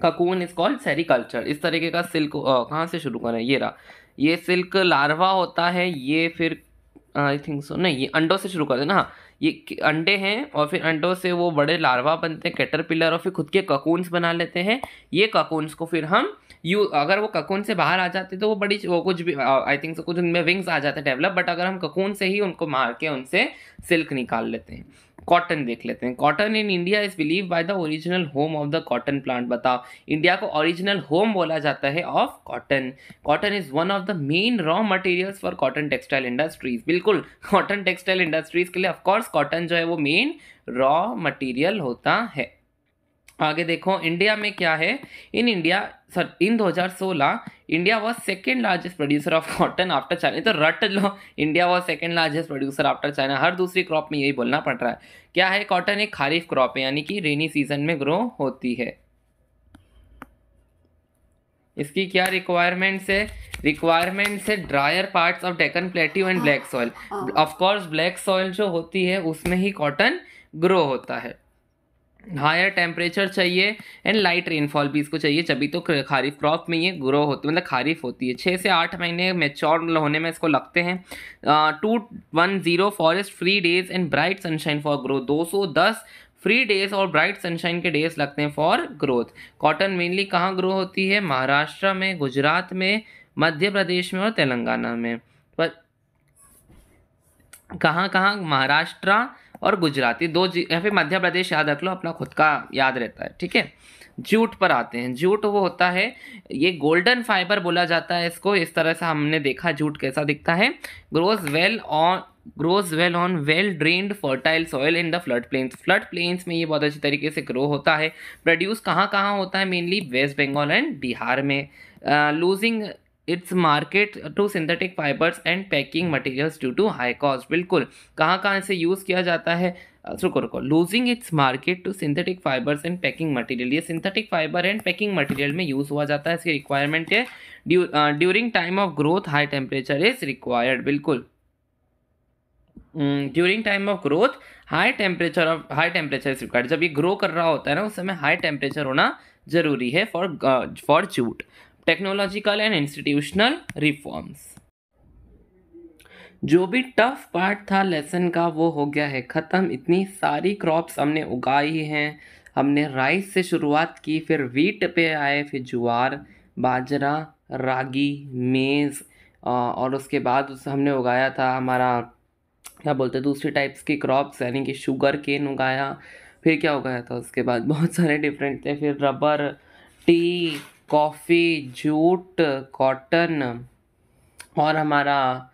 cocoon is called sericulture. इस तरीके का सिल्क कहाँ से शुरू करें, ये रहा, ये सिल्क लार्वा होता है, ये फिर आई थिंक सो नहीं, ये अंडों से शुरू करते हैं ना, ये अंडे हैं और फिर अंडों से वो बड़े लार्वा बनते हैं कैटरपिलर, और फिर खुद के ककून्स बना लेते हैं। ये ककून्स को फिर हम अगर वो ककून से बाहर आ जाते तो वो कुछ भी आई थिंक सो कुछ उनमें विंग्स आ जाते हैं डेवलप, बट अगर हम ककून से ही उनको मार के उनसे सिल्क निकाल लेते हैं। कॉटन देख लेते हैं। Cotton in India is believe by the original home of the cotton plant. बताओ, इंडिया को ओरिजिनल होम बोला जाता है of cotton. Cotton is one of the main raw materials for cotton textile industries. बिल्कुल, कॉटन टेक्सटाइल इंडस्ट्रीज के लिए ऑफकोर्स कॉटन जो है वो मेन रॉ मटेरियल होता है। आगे देखो इंडिया में क्या है। In 2016 India was second largest producer of cotton after China. तो रट लो, India was second largest producer after China. हर दूसरी क्रॉप में यही बोलना पड़ रहा है। क्या है? कॉटन एक खारिफ क्रॉप है, यानी कि रेनी सीजन में ग्रो होती है। इसकी क्या रिक्वायरमेंट्स है? रिक्वायरमेंट्स है dryer parts of Deccan plateau and black soil. Of course black soil जो होती है उसमें ही कॉटन ग्रो होता है। हायर टेम्परेचर चाहिए एंड लाइट रेनफॉल भी इसको चाहिए, जभी तो खारिफ क्रॉप में ये ग्रो होती है, मतलब खारिफ होती है। 6 से 8 महीने मैच्योर होने में इसको लगते हैं। 210 forest free days and bright sunshine for grow. 210 free days और ब्राइट सनशाइन के डेज लगते हैं फॉर ग्रोथ। कॉटन मेनली कहाँ ग्रो होती है? महाराष्ट्र में, गुजरात में, मध्य प्रदेश में और तेलंगाना में। पर कहाँ कहाँ? महाराष्ट्र और गुजरात, ये दो या फिर मध्य प्रदेश याद रख लो, अपना खुद का याद रहता है, ठीक है। जूट पर आते हैं। जूट वो होता है, ये गोल्डन फाइबर बोला जाता है इसको। इस तरह से हमने देखा जूट कैसा दिखता है। Grows well on well drained fertile soil in the flood plains. Flood plains में ये बहुत अच्छी तरीके से ग्रो होता है। प्रोड्यूस कहाँ कहाँ होता है? Mainly West Bengal and Bihar में। Losing its market to synthetic fibres and packing materials due to high cost. बिल्कुल, कहाँ कहाँ से यूज़ किया जाता है? रुको, losing its market to synthetic fibres and packing material. ये synthetic fibre and packing material में यूज़ हुआ जाता है। इसकी रिक्वायरमेंट है during time of growth high temperature is required. बिल्कुल, during time of growth high temperature is required. जब ये ग्रो कर रहा होता है ना, उस समय हाई टेम्परेचर होना जरूरी है for jute. Technological and institutional reforms. जो भी टफ पार्ट था लेसन का वो हो गया है ख़त्म। इतनी सारी क्रॉप्स हमने उगाई हैं। हमने राइस से शुरुआत की, फिर वीट पे आए, फिर ज्वार, बाजरा, रागी, मेज़, और उसके बाद उस हमने उगाया था हमारा क्या बोलते हैं दूसरी टाइप्स की क्रॉप्स, यानी कि शुगर केन उगाया। फिर क्या उगाया था उसके बाद? बहुत सारे डिफरेंट थे। फिर rubber, T, coffee, jute, cotton, और हमारा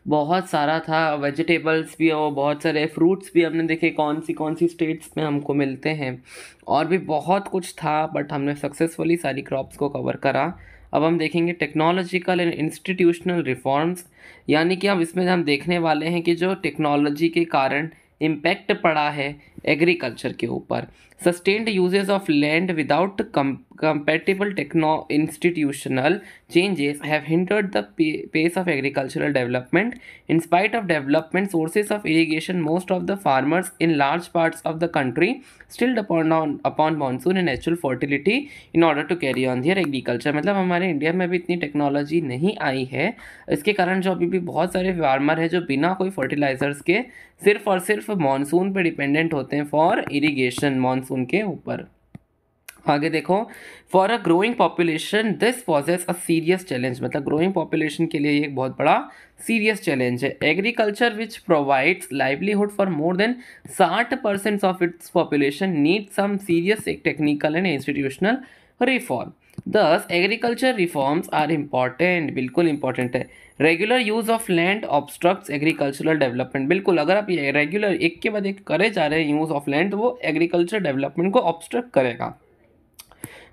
बहुत सारा था वेजिटेबल्स भी, और बहुत सारे फ्रूट्स भी हमने देखे कौन सी स्टेट्स में हमको मिलते हैं, और भी बहुत कुछ था। बट हमने सक्सेसफुली सारी क्रॉप्स को कवर करा। अब हम देखेंगे टेक्नोलॉजिकल एंड इंस्टीट्यूशनल रिफॉर्म्स, यानी कि अब इसमें हम देखने वाले हैं कि जो टेक्नोलॉजी के कारण इम्पैक्ट पड़ा है एग्रीकल्चर के ऊपर। Sustained uses of land without compatible institutional changes have hindered the pace of agricultural development. In spite of development sources of irrigation, most of the farmers in large parts of the country still depend upon monsoon and natural fertility in order to carry on their agriculture। मतलब हमारे इंडिया में भी इतनी टेक्नोलॉजी नहीं आई है, इसके कारण जो अभी भी बहुत सारे फार्मर हैं जो बिना कोई फर्टिलाइजर्स के सिर्फ और सिर्फ मानसून पे डिपेंडेंट होते हैं फॉर इरिगेशन, मानसून के ऊपर। आगे देखो, for a growing population this poses a serious challenge. मतलब ग्रोइंग पॉपुलेशन के लिए ये एक बहुत बड़ा सीरियस चैलेंज है। Agriculture which provides livelihood for more than 60% of its population need some serious technical and institutional reform. Thus agriculture reforms are important. बिल्कुल इंपॉर्टेंट है। Regular use of land obstructs agricultural development. बिल्कुल, अगर आप ये रेगुलर एक के बाद एक करे जा रहे हैं यूज ऑफ लैंड, तो वो एग्रीकल्चर डेवलपमेंट को ऑब्स्ट्रक्ट करेगा।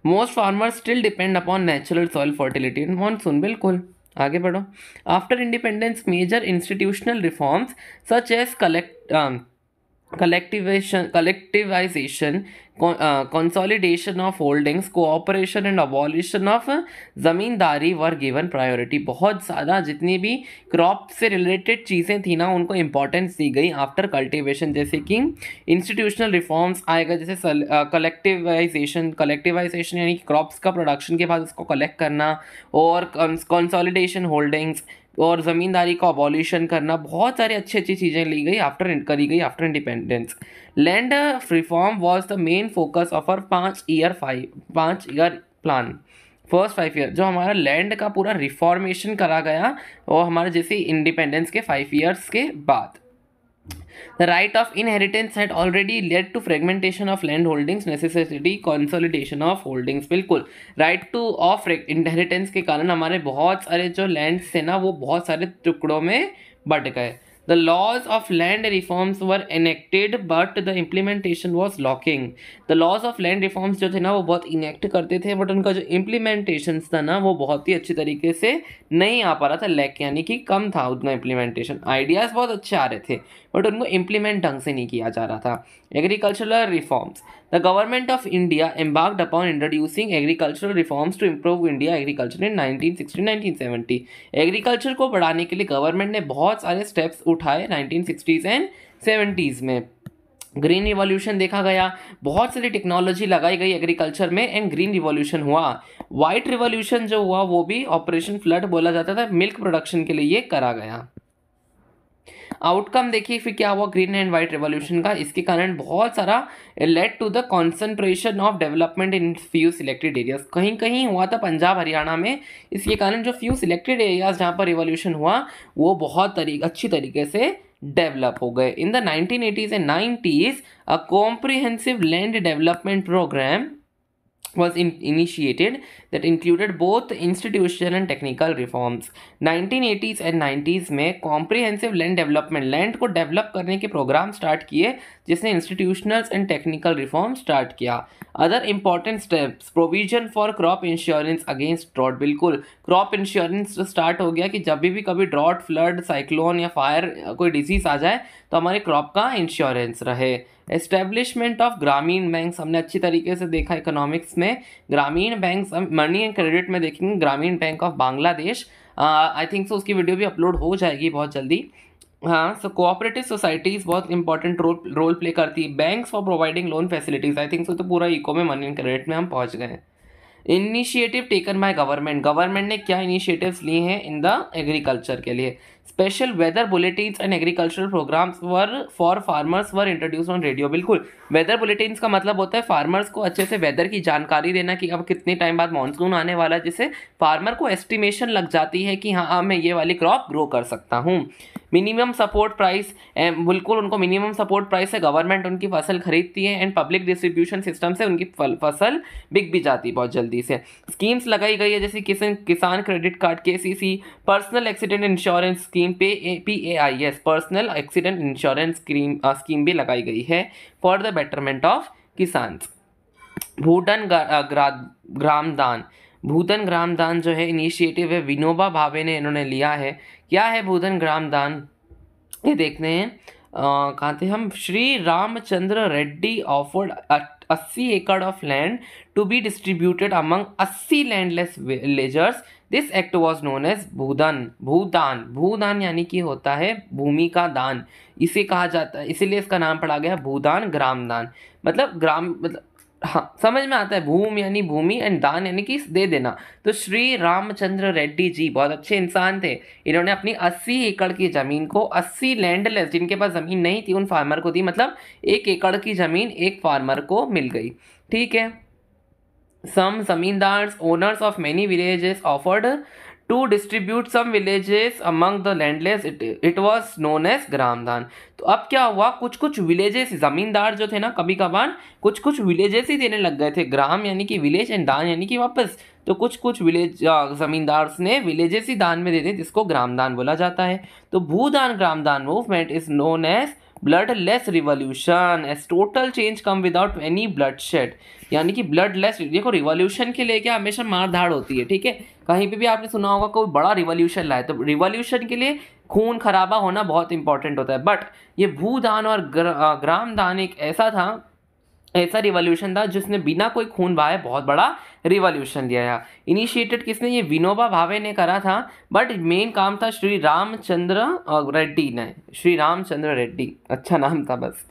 Most farmers still depend upon natural soil fertility in monsoon. बिल्कुल, आगे बढ़ो। After independence major institutional reforms such as collectivization, consolidation of holdings, cooperation and abolition of zamindari were given priority. बहुत ज़्यादा जितनी भी क्रॉप से रिलेटेड चीज़ें थी ना, उनको इम्पोर्टेंस दी गई आफ्टर कल्टिवेशन। जैसे कि इंस्टीट्यूशनल रिफॉर्म्स आएगा, जैसे कलेक्टिवाइजेशन यानी कि क्रॉप्स का प्रोडक्शन के बाद उसको कलेक्ट करना, और कंसोलिडेशन होल्डिंग्स, और ज़मींदारी का अबॉलिशन करना। बहुत सारी अच्छी चीज़ें करी गई after independence. Land reform was the main focus of our 5 year plan. First 5 year जो हमारा लैंड का पूरा रिफॉर्मेशन करा गया, वो हमारे जैसे इंडिपेंडेंस के 5 ईयर्स के बाद। The right of inheritance had already led to fragmentation of land holdings, necessity consolidation of holdings। बिल्कुल, right to of inheritance के कारण हमारे बहुत सारे जो लैंड्स थे ना, वो बहुत सारे टुकड़ों में बट गए। The laws of land reforms were enacted but the implementation was lacking। The laws of land reforms जो थे ना, वो बहुत इनेक्ट करते थे, बट उनका जो इम्प्लीमेंटेशन था ना, वो बहुत ही अच्छी तरीके से नहीं आ पा रहा था। लैक यानी कि कम था उतना इम्प्लीमेंटेशन। आइडियाज़ बहुत अच्छे आ रहे थे, बट उनको इम्प्लीमेंट ढंग से नहीं किया जा रहा था। Agricultural reforms. The government of India embarked upon introducing agricultural reforms to improve India agriculture in 1960-1970। Agriculture को बढ़ाने के लिए गवर्नमेंट ने बहुत सारे स्टेप्स उठाए 1960s एंड 70s में। ग्रीन रिवॉल्यूशन देखा गया, बहुत सारी टेक्नोलॉजी लगाई गई एग्रीकल्चर में, एंड ग्रीन रिवॉल्यूशन हुआ। वाइट रिवॉल्यूशन जो हुआ वो भी ऑपरेशन फ्लड बोला जाता था, मिल्क प्रोडक्शन के लिए ये करा गया। आउटकम देखिए फिर क्या हुआ ग्रीन एंड व्हाइट रेवोल्यूशन का, इसके कारण बहुत सारा led to the concentration of development in few selected areas, कहीं कहीं हुआ था पंजाब हरियाणा में, इसके कारण जो फ्यू सिलेक्टेड एरियाज जहाँ पर रिवॉल्यूशन हुआ वो बहुत अच्छी तरीके से डेवलप हो गए। In the 1980s and 90s a comprehensive land development programme was initiated that included both institutional and technical reforms। 1980s and 90s में comprehensive land development, लैंड को डेवलप करने के प्रोग्राम स्टार्ट किए जिसने institutional and technical reform start किया। Other important steps, provision for crop insurance against drought, बिल्कुल क्रॉप इंश्योरेंस स्टार्ट हो गया कि जब भी कभी ड्रॉट, फ्लड, साइक्लोन या फायर कोई डिजीज आ जाए तो हमारे क्रॉप का इंश्योरेंस रहे। एस्टेब्लिशमेंट ऑफ ग्रामीण बैंक्स, हमने अच्छी तरीके से देखा इकोनॉमिक्स में ग्रामीण बैंक, मनी एंड क्रेडिट में देखेंगे ग्रामीण bank of Bangladesh, I think so उसकी वीडियो भी अपलोड हो जाएगी बहुत जल्दी। हाँ, सो कोऑपरेटिव सोसाइटीज़ बहुत इंपॉर्टेंट रोल प्ले करती है। Banks for providing loan facilities, I think so तो पूरा इको में मनी एंड क्रेडिट में हम पहुँच गए। Initiative taken by government, government ने क्या इनिशिएटिव्स लिए हैं इन द एग्रीकल्चर के लिए। Special weather bulletins and agricultural programmes were for farmers were introduce on radio, बिल्कुल वेदर बुलेटिन्स का मतलब होता है फार्मर्स को अच्छे से वेदर की जानकारी देना कि अब कितने टाइम बाद मानसून आने वाला है, जिससे फार्मर को एस्टिमेशन लग जाती है कि हाँ मैं ये वाली क्रॉप ग्रो कर सकता हूँ। मिनिमम सपोर्ट प्राइस, बिल्कुल उनको मिनिमम सपोर्ट प्राइस से गवर्नमेंट उनकी फसल खरीदती है एंड पब्लिक डिस्ट्रीब्यूशन सिस्टम से उनकी फसल बिक भी जाती है बहुत जल्दी से। स्कीम्स लगाई गई है जैसे किसान credit card, KCC, personal accident insurance scheme, PAIS personal accident insurance scheme भी लगाई गई है फॉर द बेटरमेंट ऑफ किसान। भूधन ग्राम दान, भूधन ग्राम दान जो है इनिशिएटिव है विनोबा भावे ने इन्होंने लिया है। क्या है भूधन ग्राम दान, ये देखते हैं कहाँ थे हम। श्री रामचंद्र रेड्डी ऑफर्ड 80 एकड़ of land to be distributed among 80 landless villagers. This act was known as Bhoodan. Bhoodan, Bhoodan यानी कि होता है भूमि का दान, इसे कहा जाता है, इसीलिए इसका नाम पड़ा गया भूदान ग्राम दान। मतलब ग्राम मतलब हाँ समझ में आता है, भूम यानी भूमि एंड दान यानी कि दे देना। तो श्री रामचंद्र रेड्डी जी बहुत अच्छे इंसान थे, इन्होंने अपनी 80 एकड़ की ज़मीन को 80 लैंडलेस जिनके पास ज़मीन नहीं थी उन फार्मर को दी, मतलब 1 एकड़ की ज़मीन एक फार्मर को मिल गई। ठीक है। Some zamindars owners of many villages offered to distribute some villages among the landless, it was known as Gramdan. तो अब क्या हुआ, कुछ कुछ विलेजेस, जमींदार जो थे ना कभी कभार कुछ कुछ विलेजेस ही देने लग गए थे। ग्राम यानी कि विलेज एंड दान यानी कि वापस, तो कुछ कुछ विलेज जमींदार्स ने विलेजेस ही दान में दे दी जिसको ग्रामदान बोला जाता है। तो Bhoodan Gramdan movement is known as bloodless revolution as total change come without any bloodshed, यानी कि ब्लडलेस। देखो रिवॉल्यूशन के लिए क्या हमेशा मार धाड़ होती है, ठीक है, कहीं पे भी आपने सुना होगा कोई बड़ा रिवॉल्यूशन लाए तो रिवॉल्यूशन के लिए खून खराबा होना बहुत इंपॉर्टेंट होता है। बट ये भूदान और ग्रामदान एक ऐसा रिवॉल्यूशन था जिसने बिना कोई खून बहाए बहुत बड़ा रिवॉल्यूशन दिया। इनिशिएटेड किसने, ये विनोबा भावे ने करा था, बट मेन काम था श्री रामचंद्र रेड्डी ने। श्री रामचंद्र रेड्डी अच्छा नाम था, बस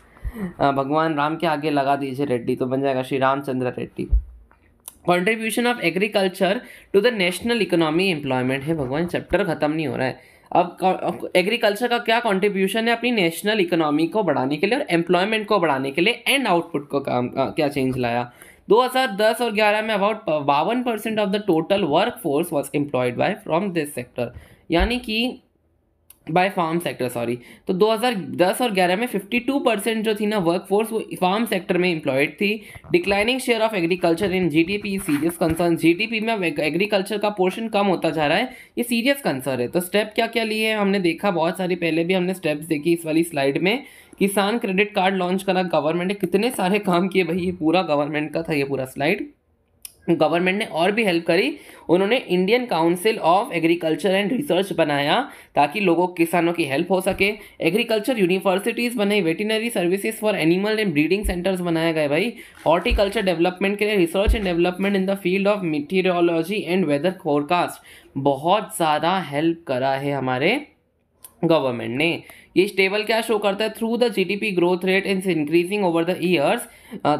भगवान राम के आगे लगा दीजिए रेड्डी तो बन जाएगा Shri Ramchandra Reddy. Contribution of agriculture to the national economy employment है, भगवान चैप्टर खत्म नहीं हो रहा है। अब एग्रीकल्चर का क्या कंट्रीब्यूशन है अपनी नेशनल इकोनॉमी को बढ़ाने के लिए और एम्प्लॉयमेंट को बढ़ाने के लिए एंड आउटपुट को क्या चेंज लाया। 2010 और 11 में about 52% of the total work force was employed by from this sector, यानी कि बाय फार्म सेक्टर सॉरी। तो 2010 और 11 में 52% जो थी ना वर्क फोर्स वो फार्म सेक्टर में एम्प्लॉयड थी। Declining share of agriculture in GDP serious concern, GDP में एग्रीकल्चर का पोर्शन कम होता जा रहा है, ये सीरियस कंसर्न है। तो स्टेप क्या क्या लिए हैं हमने देखा बहुत सारी, पहले भी हमने स्टेप्स देखी इस वाली स्लाइड में। किसान क्रेडिट कार्ड लॉन्च करा गवर्नमेंट ने, कितने सारे काम किए भाई, ये पूरा गवर्नमेंट का था ये पूरा स्लाइड। गवर्नमेंट ने और भी हेल्प करी, उन्होंने Indian Council of agriculture and Research बनाया ताकि लोगों किसानों की हेल्प हो सके। एग्रीकल्चर यूनिवर्सिटीज़ बनाई, veterinary services for animal and breeding centres बनाए गए भाई। हॉर्टिकल्चर डेवलपमेंट के लिए research and development in the field of meteorology and weather forecast, बहुत ज़्यादा हेल्प करा है हमारे गवर्नमेंट ने। ये टेबल क्या शो करता है, through the GDP growth rate is increasing over the years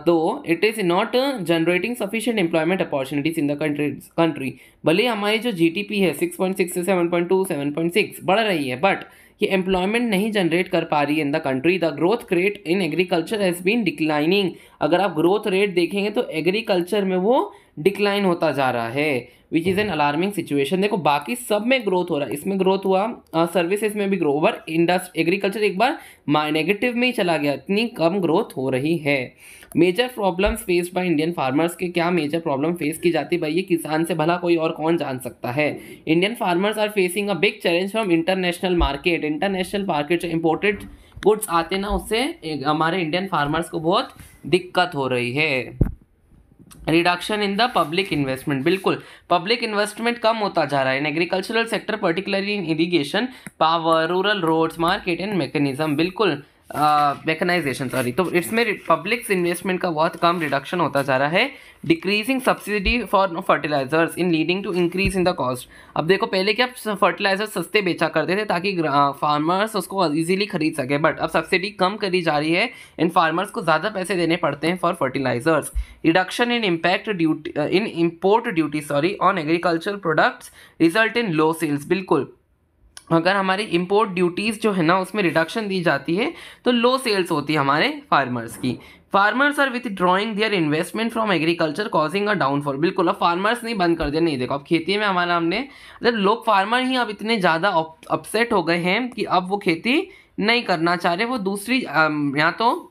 though it is not generating sufficient employment opportunities in the country. भले हमारी जो जीडीपी है 6.6 से 7.2 7.6 बढ़ रही है, बट ये एम्प्लॉयमेंट नहीं जनरेट कर पा रही है in the country. The growth rate in agriculture has been declining. अगर आप ग्रोथ रेट देखेंगे तो एग्रीकल्चर में वो डिक्लाइन होता जा रहा है, which is an alarming situation. देखो बाकी सब में ग्रोथ हो रहा है, इसमें ग्रोथ हुआ, सर्विसेज में भी ग्रो, ओवर एग्रीकल्चर एक बार नेगेटिव में ही चला गया, इतनी कम ग्रोथ हो रही है। Major problems faced by Indian farmers के क्या मेजर प्रॉब्लम फेस की जाती है भाई, ये किसान से भला कोई और कौन जान सकता है। Indian farmers are facing a big challenge from international market. International market जो इम्पोर्टेड गुड्स आते हैं ना, उससे हमारे इंडियन फार्मर्स को बहुत दिक्कत हो रही है। Reduction in the public investment, बिल्कुल पब्लिक इन्वेस्टमेंट कम होता जा रहा है in agricultural sector, particularly in irrigation, power, rural roads, market and mechanism, बिल्कुल मैकेनाइजेशन सॉरी। तो इसमें पब्लिक इन्वेस्टमेंट का बहुत कम रिडक्शन होता जा रहा है। Decreasing subsidy for fertilisers in leading to increase in the cost. अब देखो पहले क्या फर्टिलाइजर सस्ते बेचा करते थे ताकि फार्मर्स उसको इजीली खरीद सके, बट अब सब्सिडी कम करी जा रही है, इन फार्मर्स को ज़्यादा पैसे देने पड़ते हैं for fertilisers. Reduction in impact duty in import duty sorry on agriculture products result in low sales, बिल्कुल अगर हमारी इंपोर्ट ड्यूटीज़ जो है ना उसमें रिडक्शन दी जाती है तो लो सेल्स होती है हमारे फार्मर्स की। Farmers are withdrawing their investment from agriculture causing a downfall, बिल्कुल अब फार्मर्स नहीं बंद कर दिया, नहीं देखो अब खेती में हमारा हमने लोग फार्मर ही अब इतने ज़्यादा अपसेट हो गए हैं कि अब वो खेती नहीं करना चाह रहे, वो दूसरी या तो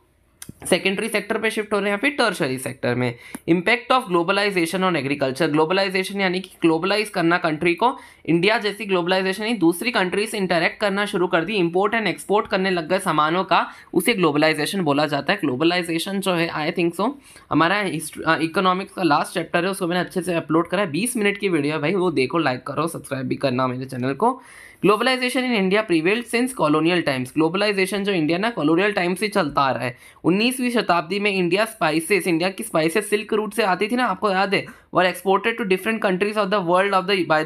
सेकेंडरी सेक्टर पे शिफ्ट हो रहे हैं या फिर टर्शरी सेक्टर में। Impact of globalisation on agriculture, globalisation यानी कि ग्लोबलाइज करना कंट्री को, इंडिया जैसी ग्लोबलाइजेशन ही दूसरी कंट्री से इंटरेक्ट करना शुरू कर दी, इंपोर्ट एंड एक्सपोर्ट करने लग गए सामानों का, उसे ग्लोबलाइजेशन बोला जाता है। ग्लोबलाइजेशन जो है आई थिंक सो हमारा इकोनॉमिक्स का लास्ट चैप्टर है, उसको मैंने अच्छे से अपलोड करा है, 20 मिनट की वीडियो है भाई, वो देखो, लाइक करो, सब्सक्राइब भी करना मेरे चैनल को। Globalisation in India prevailed since colonial times, globalisation जो इंडिया ना कॉलोनियल टाइम से चलता आ रहा है। 19वीं शताब्दी में इंडिया की स्पाइसेस सिल्क रूट से आती थी ना, आपको याद है, were exported to different countries of the world of the by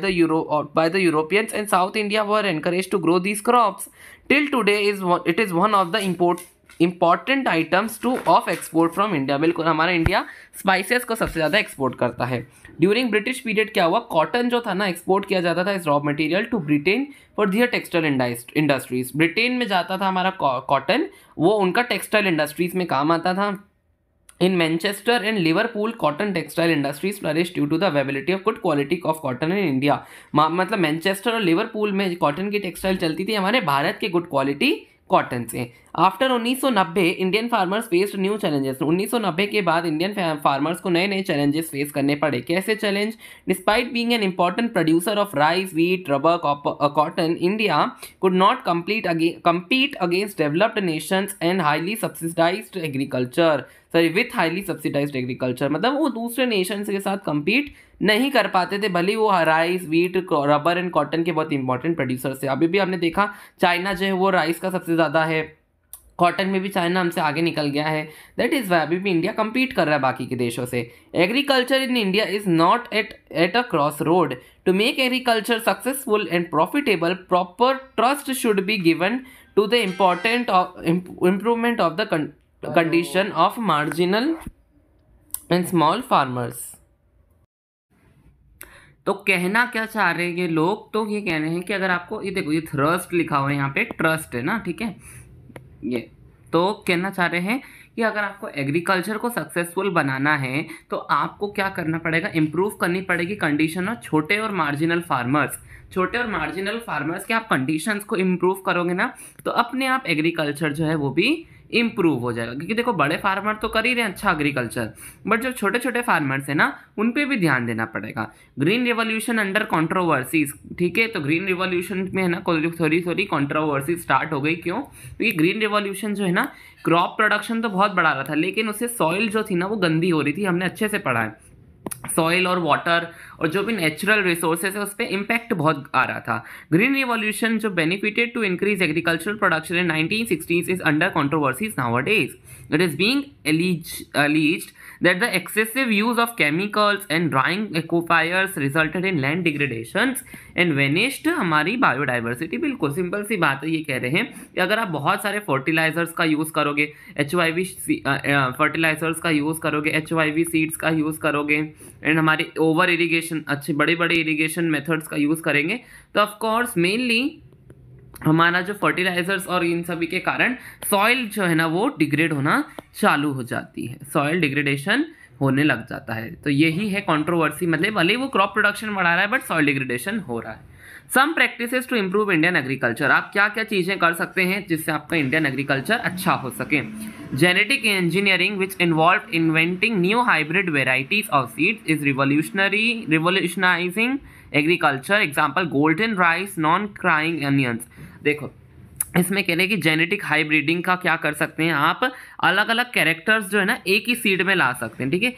the Europeans and South India were encouraged to grow these crops. Till today it is one of the important items to of export from India, बिल्कुल हमारा इंडिया स्पाइसेस को सबसे ज़्यादा एक्सपोर्ट करता है। ड्यूरिंग ब्रिटिश पीरियड क्या हुआ, कॉटन जो था ना एक्सपोर्ट किया जाता था इस raw material to Britain for their textile industries, Britain में जाता था हमारा कॉटन, वो उनका टेक्सटाइल इंडस्ट्रीज में काम आता था। In Manchester and Liverpool cotton textile industries flourish due to the availability of good quality of cotton in India, मतलब मैनचेस्टर और लिवरपूल में कॉटन की टेक्सटाइल चलती थी हमारे भारत के गुड क्वालिटी कॉटन से। After 1990 Indian farmers faced new challenges, 1990 के बाद इंडियन फार्मर्स को नए नए चैलेंजेस फेस करने पड़े। कैसे challenge, despite being an important producer of rice, wheat, rubber, cotton, India could not compete against developed nations and highly subsidized agriculture, with highly subsidised agriculture, मतलब वो दूसरे नेशंस के साथ compete नहीं कर पाते थे, भले वो rice, wheat, rubber and cotton के बहुत इंपॉर्टेंट प्रोड्यूसर्स थे। अभी भी हमने देखा चाइना जो है वो राइस का सबसे ज़्यादा है, कॉटन में भी चाइना हमसे आगे निकल गया है, दैट इज़ वाई अभी भी इंडिया compete कर रहा है बाकी के देशों से। Agriculture in India is not at a cross road, to make agriculture successful and profitable proper trust should be given to the important improvement of the condition of marginal and small farmers. तो कहना क्या चाह रहे हैं ये लोग, तो ये कह रहे हैं कि अगर आपको ये देखो, ये थ्रस्ट लिखा हुआ है यहाँ पे, ट्रस्ट है ना, ठीक है, ये तो कहना चाह रहे हैं कि अगर आपको एग्रीकल्चर को सक्सेसफुल बनाना है तो आपको क्या करना पड़ेगा, इम्प्रूव करनी पड़ेगी कंडीशन ऑफ छोटे और मार्जिनल फार्मर्स। छोटे और मार्जिनल फार्मर्स के आप कंडीशंस को इम्प्रूव करोगे ना तो अपने आप एग्रीकल्चर जो है वो भी इम्प्रूव हो जाएगा, क्योंकि देखो बड़े फार्मर तो कर ही रहे हैं अच्छा एग्रीकल्चर, बट जो छोटे छोटे फार्मर्स हैं ना उन पे भी ध्यान देना पड़ेगा। ग्रीन रिवॉल्यूशन अंडर कंट्रोवर्सीज, ठीक है, तो ग्रीन रिवॉल्यूशन में है ना थोड़ी कंट्रोवर्सी स्टार्ट हो गई, क्यों, क्योंकि ग्रीन रिवॉल्यूशन जो है ना क्रॉप प्रोडक्शन तो बहुत बढ़ा रहा था, लेकिन उससे सॉइल जो थी ना वो गंदी हो रही थी, हमने अच्छे से पढ़ा है, सॉइल और वाटर और जो भी नेचुरल रिसोर्सेज है उस पर इम्पैक्ट बहुत आ रहा था। ग्रीन रिवॉल्यूशन जो benefited to increase agricultural production in 1960s is under controversies nowadays. It is being alleged that the excessive use of chemicals and drying aquifers resulted in land degradations and vanished हमारी बायोडाइवर्सिटी। बिल्कुल सिंपल सी बात है, ये कह रहे हैं कि अगर आप बहुत सारे फर्टिलाइजर्स का यूज़ करोगे, HYV फर्टिलाइजर्स का यूज़ करोगे, HYV सीड्स का यूज़ करोगे एंड हमारी ओवर इरीगेशन, अच्छे बड़े बड़े इरीगेशन मेथड्स का यूज़ करेंगे, तो ऑफकोर्स मेनली हमारा जो फर्टिलाइजर्स और इन सभी के कारण सॉइल जो है ना वो डिग्रेड होना चालू हो जाती है, सॉइल डिग्रेडेशन होने लग जाता है। तो यही है कंट्रोवर्सी, मतलब भले ही वो क्रॉप प्रोडक्शन बढ़ा रहा है बट सॉइल डिग्रेडेशन हो रहा है। Some practices to improve Indian agriculture, आप क्या क्या चीज़ें कर सकते हैं जिससे आपका इंडियन एग्रीकल्चर अच्छा हो सके। Genetic engineering which involve inventing new hybrid varieties of seeds is revolutionising agriculture, example golden rice, non crying onions. देखो इसमें कह रहे हैं कि जेनेटिक हाइब्रिडिंग का क्या कर सकते हैं आप, अलग अलग कैरेक्टर्स जो है ना एक ही सीड में ला सकते हैं, ठीक है।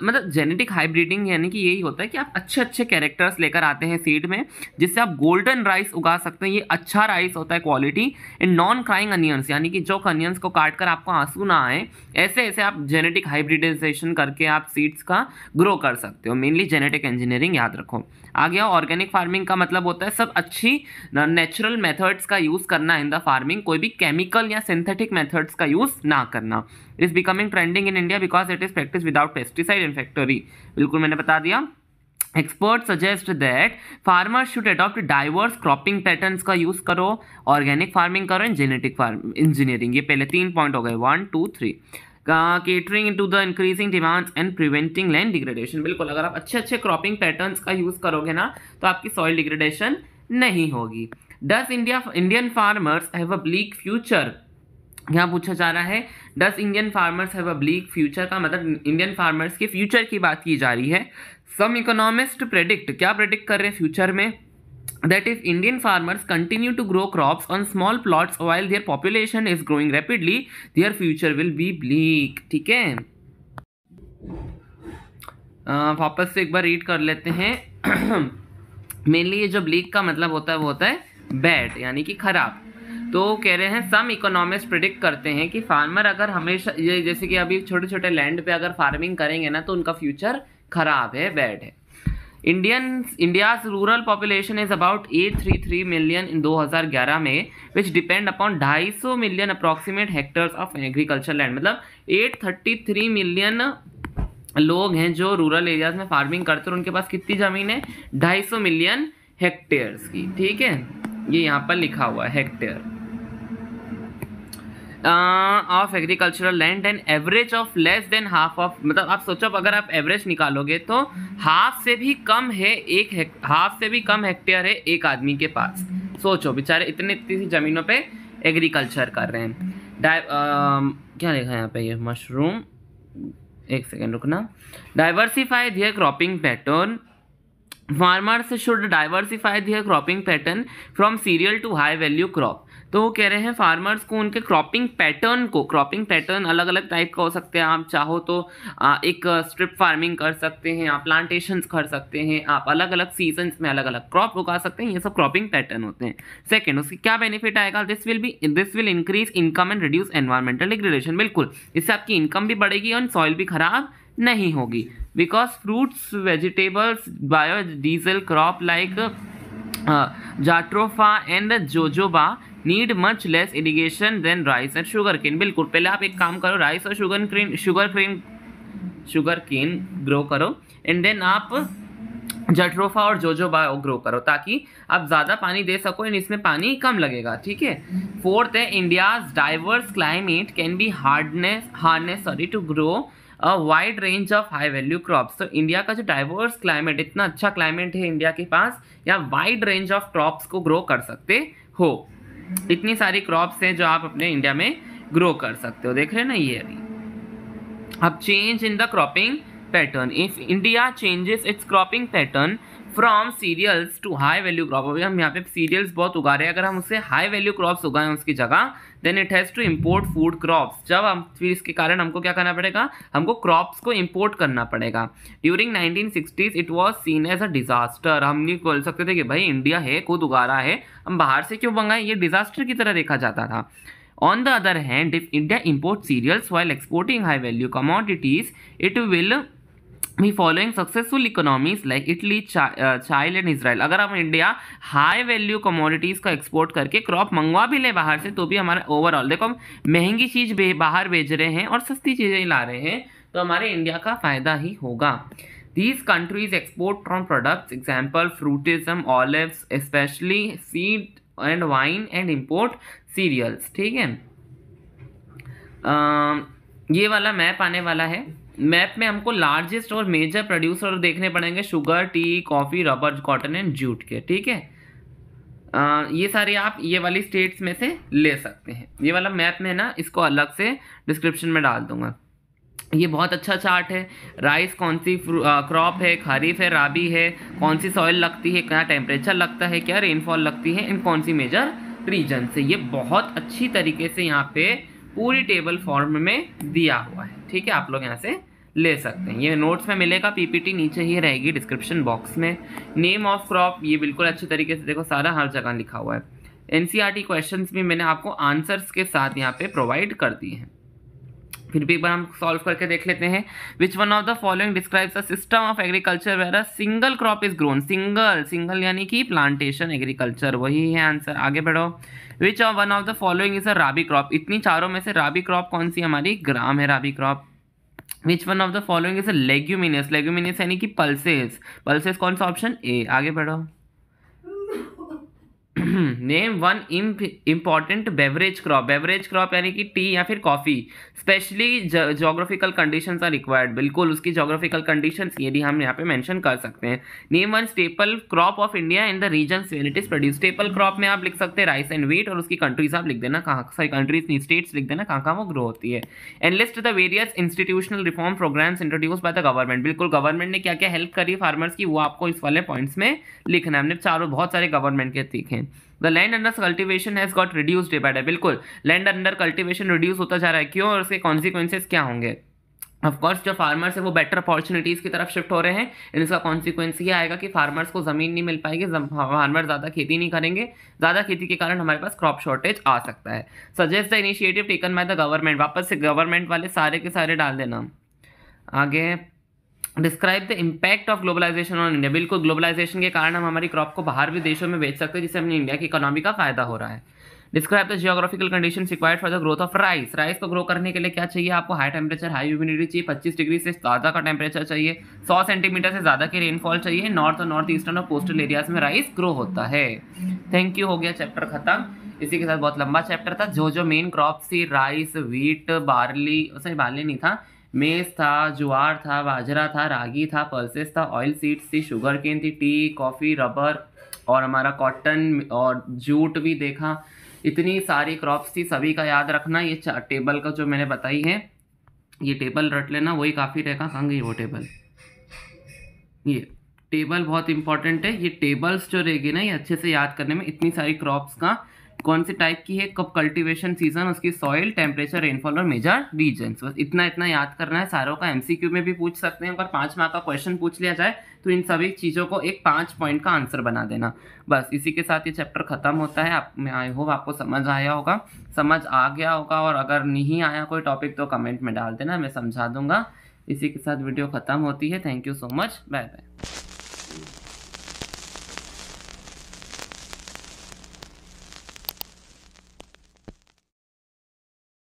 मतलब जेनेटिक हाइब्रिडिंग यानी कि यही होता है कि आप अच्छे अच्छे कैरेक्टर्स लेकर आते हैं सीड में, जिससे आप गोल्डन राइस उगा सकते हैं। ये अच्छा राइस होता है quality. And non crying onions, यानी कि जो अनियंस को काट कर आपको आंसू ना आए, ऐसे ऐसे आप जेनेटिक हाइब्रिडाइजेशन करके आप सीड्स का ग्रो कर सकते हो। मेनली जेनेटिक इंजीनियरिंग याद रखो। आ गया ऑर्गेनिक फार्मिंग का मतलब होता है सब अच्छी नेचुरल मेथड्स का यूज़ करना इन द फार्मिंग, कोई भी केमिकल या सिंथेटिक मेथड्स का यूज़ ना करना। Is becoming trending in India because it is practice without pesticide in factory. बिल्कुल मैंने बता दिया। Expert suggest that farmers should adopt diverse cropping patterns का यूज करो, ऑर्गेनिक फार्मिंग करो एंड जेनेटिक फार्म इंजीनियरिंग। ये पहले 3 पॉइंट हो गए, 1 2 3। Catering to the increasing demands and preventing land degradation. बिल्कुल, अगर आप अच्छे अच्छे क्रॉपिंग पैटर्न्स का यूज करोगे ना तो आपकी सॉइल डिग्रेडेशन नहीं होगी। Does Indian farmers have a bleak future, यहाँ पूछा जा रहा है does Indian farmers have a bleak future का मतलब इंडियन फार्मर्स के फ्यूचर की बात की जा रही है। सम इकोनॉमिस्ट प्रेडिक्ट, क्या प्रेडिक्ट कर रहे हैं फ्यूचर में, that if Indian farmers continue to grow crops on small plots while their population is growing rapidly, their future will be bleak। ठीक है, वापस से एक बार रीड कर लेते हैं। मेनली ये जो ब्लीक का मतलब होता है वो होता है बैड, यानी कि खराब। तो कह रहे हैं सम इकोनॉमिस्ट प्रिडिक्ट करते हैं कि फार्मर अगर हमेशा ये जैसे कि अभी छोटे छोटे लैंड पे अगर फार्मिंग करेंगे ना तो उनका फ्यूचर खराब है, बैड है। India's rural population is about 833 million in 2011 में, which depend upon 250 million approximate hectares of agricultural land। मतलब 833 मिलियन लोग हैं जो रूरल एरियाज में फार्मिंग करते हैं और उनके पास कितनी ज़मीन है, 250 मिलियन हेक्टेयर्स की। ठीक है, ये यहाँ पर लिखा हुआ है hectare of agricultural land and average of less than half of, मतलब आप सोचो अगर आप एवरेज निकालोगे तो हाफ से भी कम है, हाफ से भी कम हेक्टेयर है एक आदमी के पास। सोचो बेचारे इतनी सी जमीनों पे एग्रीकल्चर कर रहे हैं। क्या लिखा है यहाँ पे, ये मशरूम, एक सेकेंड रुकना। Diversify their cropping pattern, farmers should diversify their cropping pattern from cereal to high value crop. तो वो कह रहे हैं फार्मर्स को उनके क्रॉपिंग पैटर्न अलग अलग टाइप का हो सकते हैं। आप चाहो तो एक स्ट्रिप फार्मिंग कर सकते हैं, आप प्लांटेशंस कर सकते हैं, आप अलग अलग सीजन्स में अलग अलग क्रॉप उगा सकते हैं। ये सब क्रॉपिंग पैटर्न होते हैं। सेकंड, उसकी क्या बेनिफिट आएगा, this will increase income and reduce environmental degradation. बिल्कुल, इससे आपकी इनकम भी बढ़ेगी और सॉइल भी खराब नहीं होगी। Because fruits, vegetables, biodiesel crop like jatropha and jojoba need much less irrigation than rice and sugar cane. बिल्कुल, पहले आप एक काम करो, राइस और शुगर केन ग्रो करो एंड देन आप जट्रोफा और जोजोबा ग्रो करो ताकि आप ज़्यादा पानी दे सको एंड इसमें पानी कम लगेगा। ठीक है। फोर्थ है India's diverse climate can be harness to grow a wide range of high value crops. तो इंडिया का जो डाइवर्स क्लाइमेट, इतना अच्छा क्लाइमेट है इंडिया के पास, या वाइड रेंज ऑफ क्रॉप्स को ग्रो कर सकते हो। इतनी सारी क्रॉप्स हैं जो आप अपने इंडिया में ग्रो कर सकते हो। देख रहे हैं ना ये अभी। अब change in the cropping pattern, if India changes its cropping pattern from cereals to high value crop, अभी हम यहाँ पे सीरियल्स बहुत उगा रहे हैं, अगर हम उससे हाई वैल्यू क्रॉप्स उगाएं उसकी जगह, then it has to import food crops. जब हम फिर इसके कारण हमको क्या करना पड़ेगा, हमको क्रॉप्स को इम्पोर्ट करना पड़ेगा। During 1960s it was seen as a disaster. हम नहीं बोल सकते थे कि भाई इंडिया है, खुद उगा रहा है, हम बाहर से क्यों मंगाएं, ये डिजास्टर की तरह देखा जाता था। On the other hand, if India imports cereals while exporting high value commodities, it will be following successful economies like Italy, Chile and Israel। अगर हम इंडिया हाई वैल्यू कमोडिटीज़ का एक्सपोर्ट करके क्रॉप मंगवा भी ले बाहर से तो भी हमारा ओवरऑल, देखो हम महंगी चीज़ बाहर भेज रहे हैं और सस्ती चीज़ें ला रहे हैं तो हमारे इंडिया का फ़ायदा ही होगा। These countries export from products, example fruitism, olives, especially seed and wine and import cereals. ठीक है, ये वाला मैप आने वाला है। मैप में हमको लार्जेस्ट और मेजर प्रोड्यूसर देखने पड़ेंगे, sugar, T, coffee, rubber, cotton and jute के। ठीक है, ये सारे आप ये वाली स्टेट्स में से ले सकते हैं। ये वाला मैप में ना, इसको अलग से डिस्क्रिप्शन में डाल दूंगा। ये बहुत अच्छा चार्ट है। राइस कौन सी क्रॉप है, खरीफ है, राबी है, कौन सी सॉइल लगती है, क्या टेम्परेचर लगता है, क्या रेनफॉल लगती है, इन कौन सी मेजर रीजन से। ये बहुत अच्छी तरीके से यहाँ पे पूरी टेबल फॉर्म में दिया हुआ है। ठीक है, आप लोग यहाँ से ले सकते हैं। ये नोट्स में मिलेगा, पीपीटी नीचे ही रहेगी डिस्क्रिप्शन बॉक्स में। नेम ऑफ क्रॉप, ये बिल्कुल अच्छी तरीके से देखो, सारा हर जगह लिखा हुआ है। एनसीईआरटी क्वेश्चंस भी मैंने आपको आंसर्स के साथ यहाँ पे प्रोवाइड कर दिए हैं। फिर भी एक बार हम सॉल्व करके देख लेते हैं। Which one of the following describes a system of agriculture where a single crop is grown. Single यानी कि प्लांटेशन एग्रीकल्चर, वही है आंसर। आगे बढ़ो। Which one of the following is a rabi crop. इतनी चारों में से राबी क्रॉप कौन सी हमारी? ग्राम है rabi crop. Which one of the following is a leguminous. Leguminous यानी कि पल्सेस। पल्सेस कौन सा? Option A. आगे बढ़ो। Name one important beverage crop. Beverage crop यानी कि टी या फिर coffee. Specially geographical conditions are required. बिल्कुल उसकी जोग्राफिकल कंडीशंस ये भी हम यहाँ पे मेंशन कर सकते हैं। Name one staple crop of India in the region where it is produce. Staple crop में आप लिख सकते हैं राइस एंड व्हीट, और उसकी कंट्रीज आप लिख देना कहाँ, सॉरी कंट्रीज नहीं, स्टेट्स लिख देना कहाँ कहाँ वो ग्रो होती है। And list the various institutional reform programmes introduce by the government. बिल्कुल गवर्नमेंट ने क्या क्या हेल्प करी फार्मर्स की, वो आपको इस वाले पॉइंट्स में लिखना है। हमने चारों बहुत सारे गवर्नमेंट के लिखे हैं। The land under cultivation has got reduced day by day. बिल्कुल लैंड अंडर कल्टिवेशन रिड्यूस होता जा रहा है। क्यों, और उसके कॉन्सिक्वेंसेस क्या होंगे? ऑफकोर्स जो फार्मर्स है वो बेटर अपॉर्चुनिटीज की तरफ शिफ्ट हो रहे हैं। इसका कॉन्सिक्वेंस ये आएगा कि फार्मर्स को जमीन नहीं मिल पाएगी, फार्मर ज़्यादा खेती नहीं करेंगे, ज़्यादा खेती के कारण हमारे पास क्रॉप शॉर्टेज आ सकता है। Suggest the initiative taken by the government. वापस से गवर्नमेंट वाले सारे के सारे डाल देना। आगे describe the impact of globalisation on India. बिल्कुल ग्लोबलाइजेशन के कारण हम हमारी क्रॉप को बाहर भी देशों में बेच सकते हैं, जिससे अपनी इंडिया की इकोनॉमी का फायदा हो रहा है। Describe the geographical conditions required for the growth of rice. Rice को ग्रो करने के लिए क्या चाहिए आपको? हाई टेम्परेचर, हाई ह्यूमिडिटी चाहिए, 25 डिग्री से ज़्यादा का टेम्परेचर चाहिए, 100 सेंटीमीटर से ज़्यादा की रेनफॉल चाहिए। नॉर्थ और नॉर्थ ईस्टर्न और कोस्टल एरियाज में राइस ग्रो होता है। थैंक यू, हो गया चैप्टर खत्म। इसी के साथ बहुत लंबा चैप्टर था। जो मेन क्रॉप्स थी, rice, wheat, barley, sorry barley नहीं था, मेज था, ज्वार था, बाजरा था, रागी था, पल्सेस था, ऑयल सीड्स थी, शुगर केन थी, टी, कॉफ़ी, रबर और हमारा कॉटन और जूट भी देखा। इतनी सारी क्रॉप्स थी, सभी का याद रखना। ये टेबल का जो मैंने बताई है, ये टेबल रट लेना, वही काफ़ी रहेगा। कहाँ गई वो टेबल? ये टेबल बहुत इंपॉर्टेंट है। ये टेबल्स जो रहेगी ना, ये अच्छे से याद करने में। इतनी सारी क्रॉप्स का कौन सी टाइप की है, कब कल्टीवेशन सीजन, उसकी सॉइल, टेम्परेचर, रेनफॉल और मेजर रीजन्स, बस इतना इतना याद करना है। सारों का एमसीक्यू में भी पूछ सकते हैं। अगर 5 मार्क का क्वेश्चन पूछ लिया जाए तो इन सभी चीज़ों को एक 5 पॉइंट का आंसर बना देना। बस इसी के साथ ये चैप्टर खत्म होता है। मैं आई होप आपको समझ आया होगा, समझ आ गया होगा। और अगर नहीं आया कोई टॉपिक तो कमेंट में डाल देना, मैं समझा दूंगा। इसी के साथ वीडियो खत्म होती है। Thank you so much, bye bye.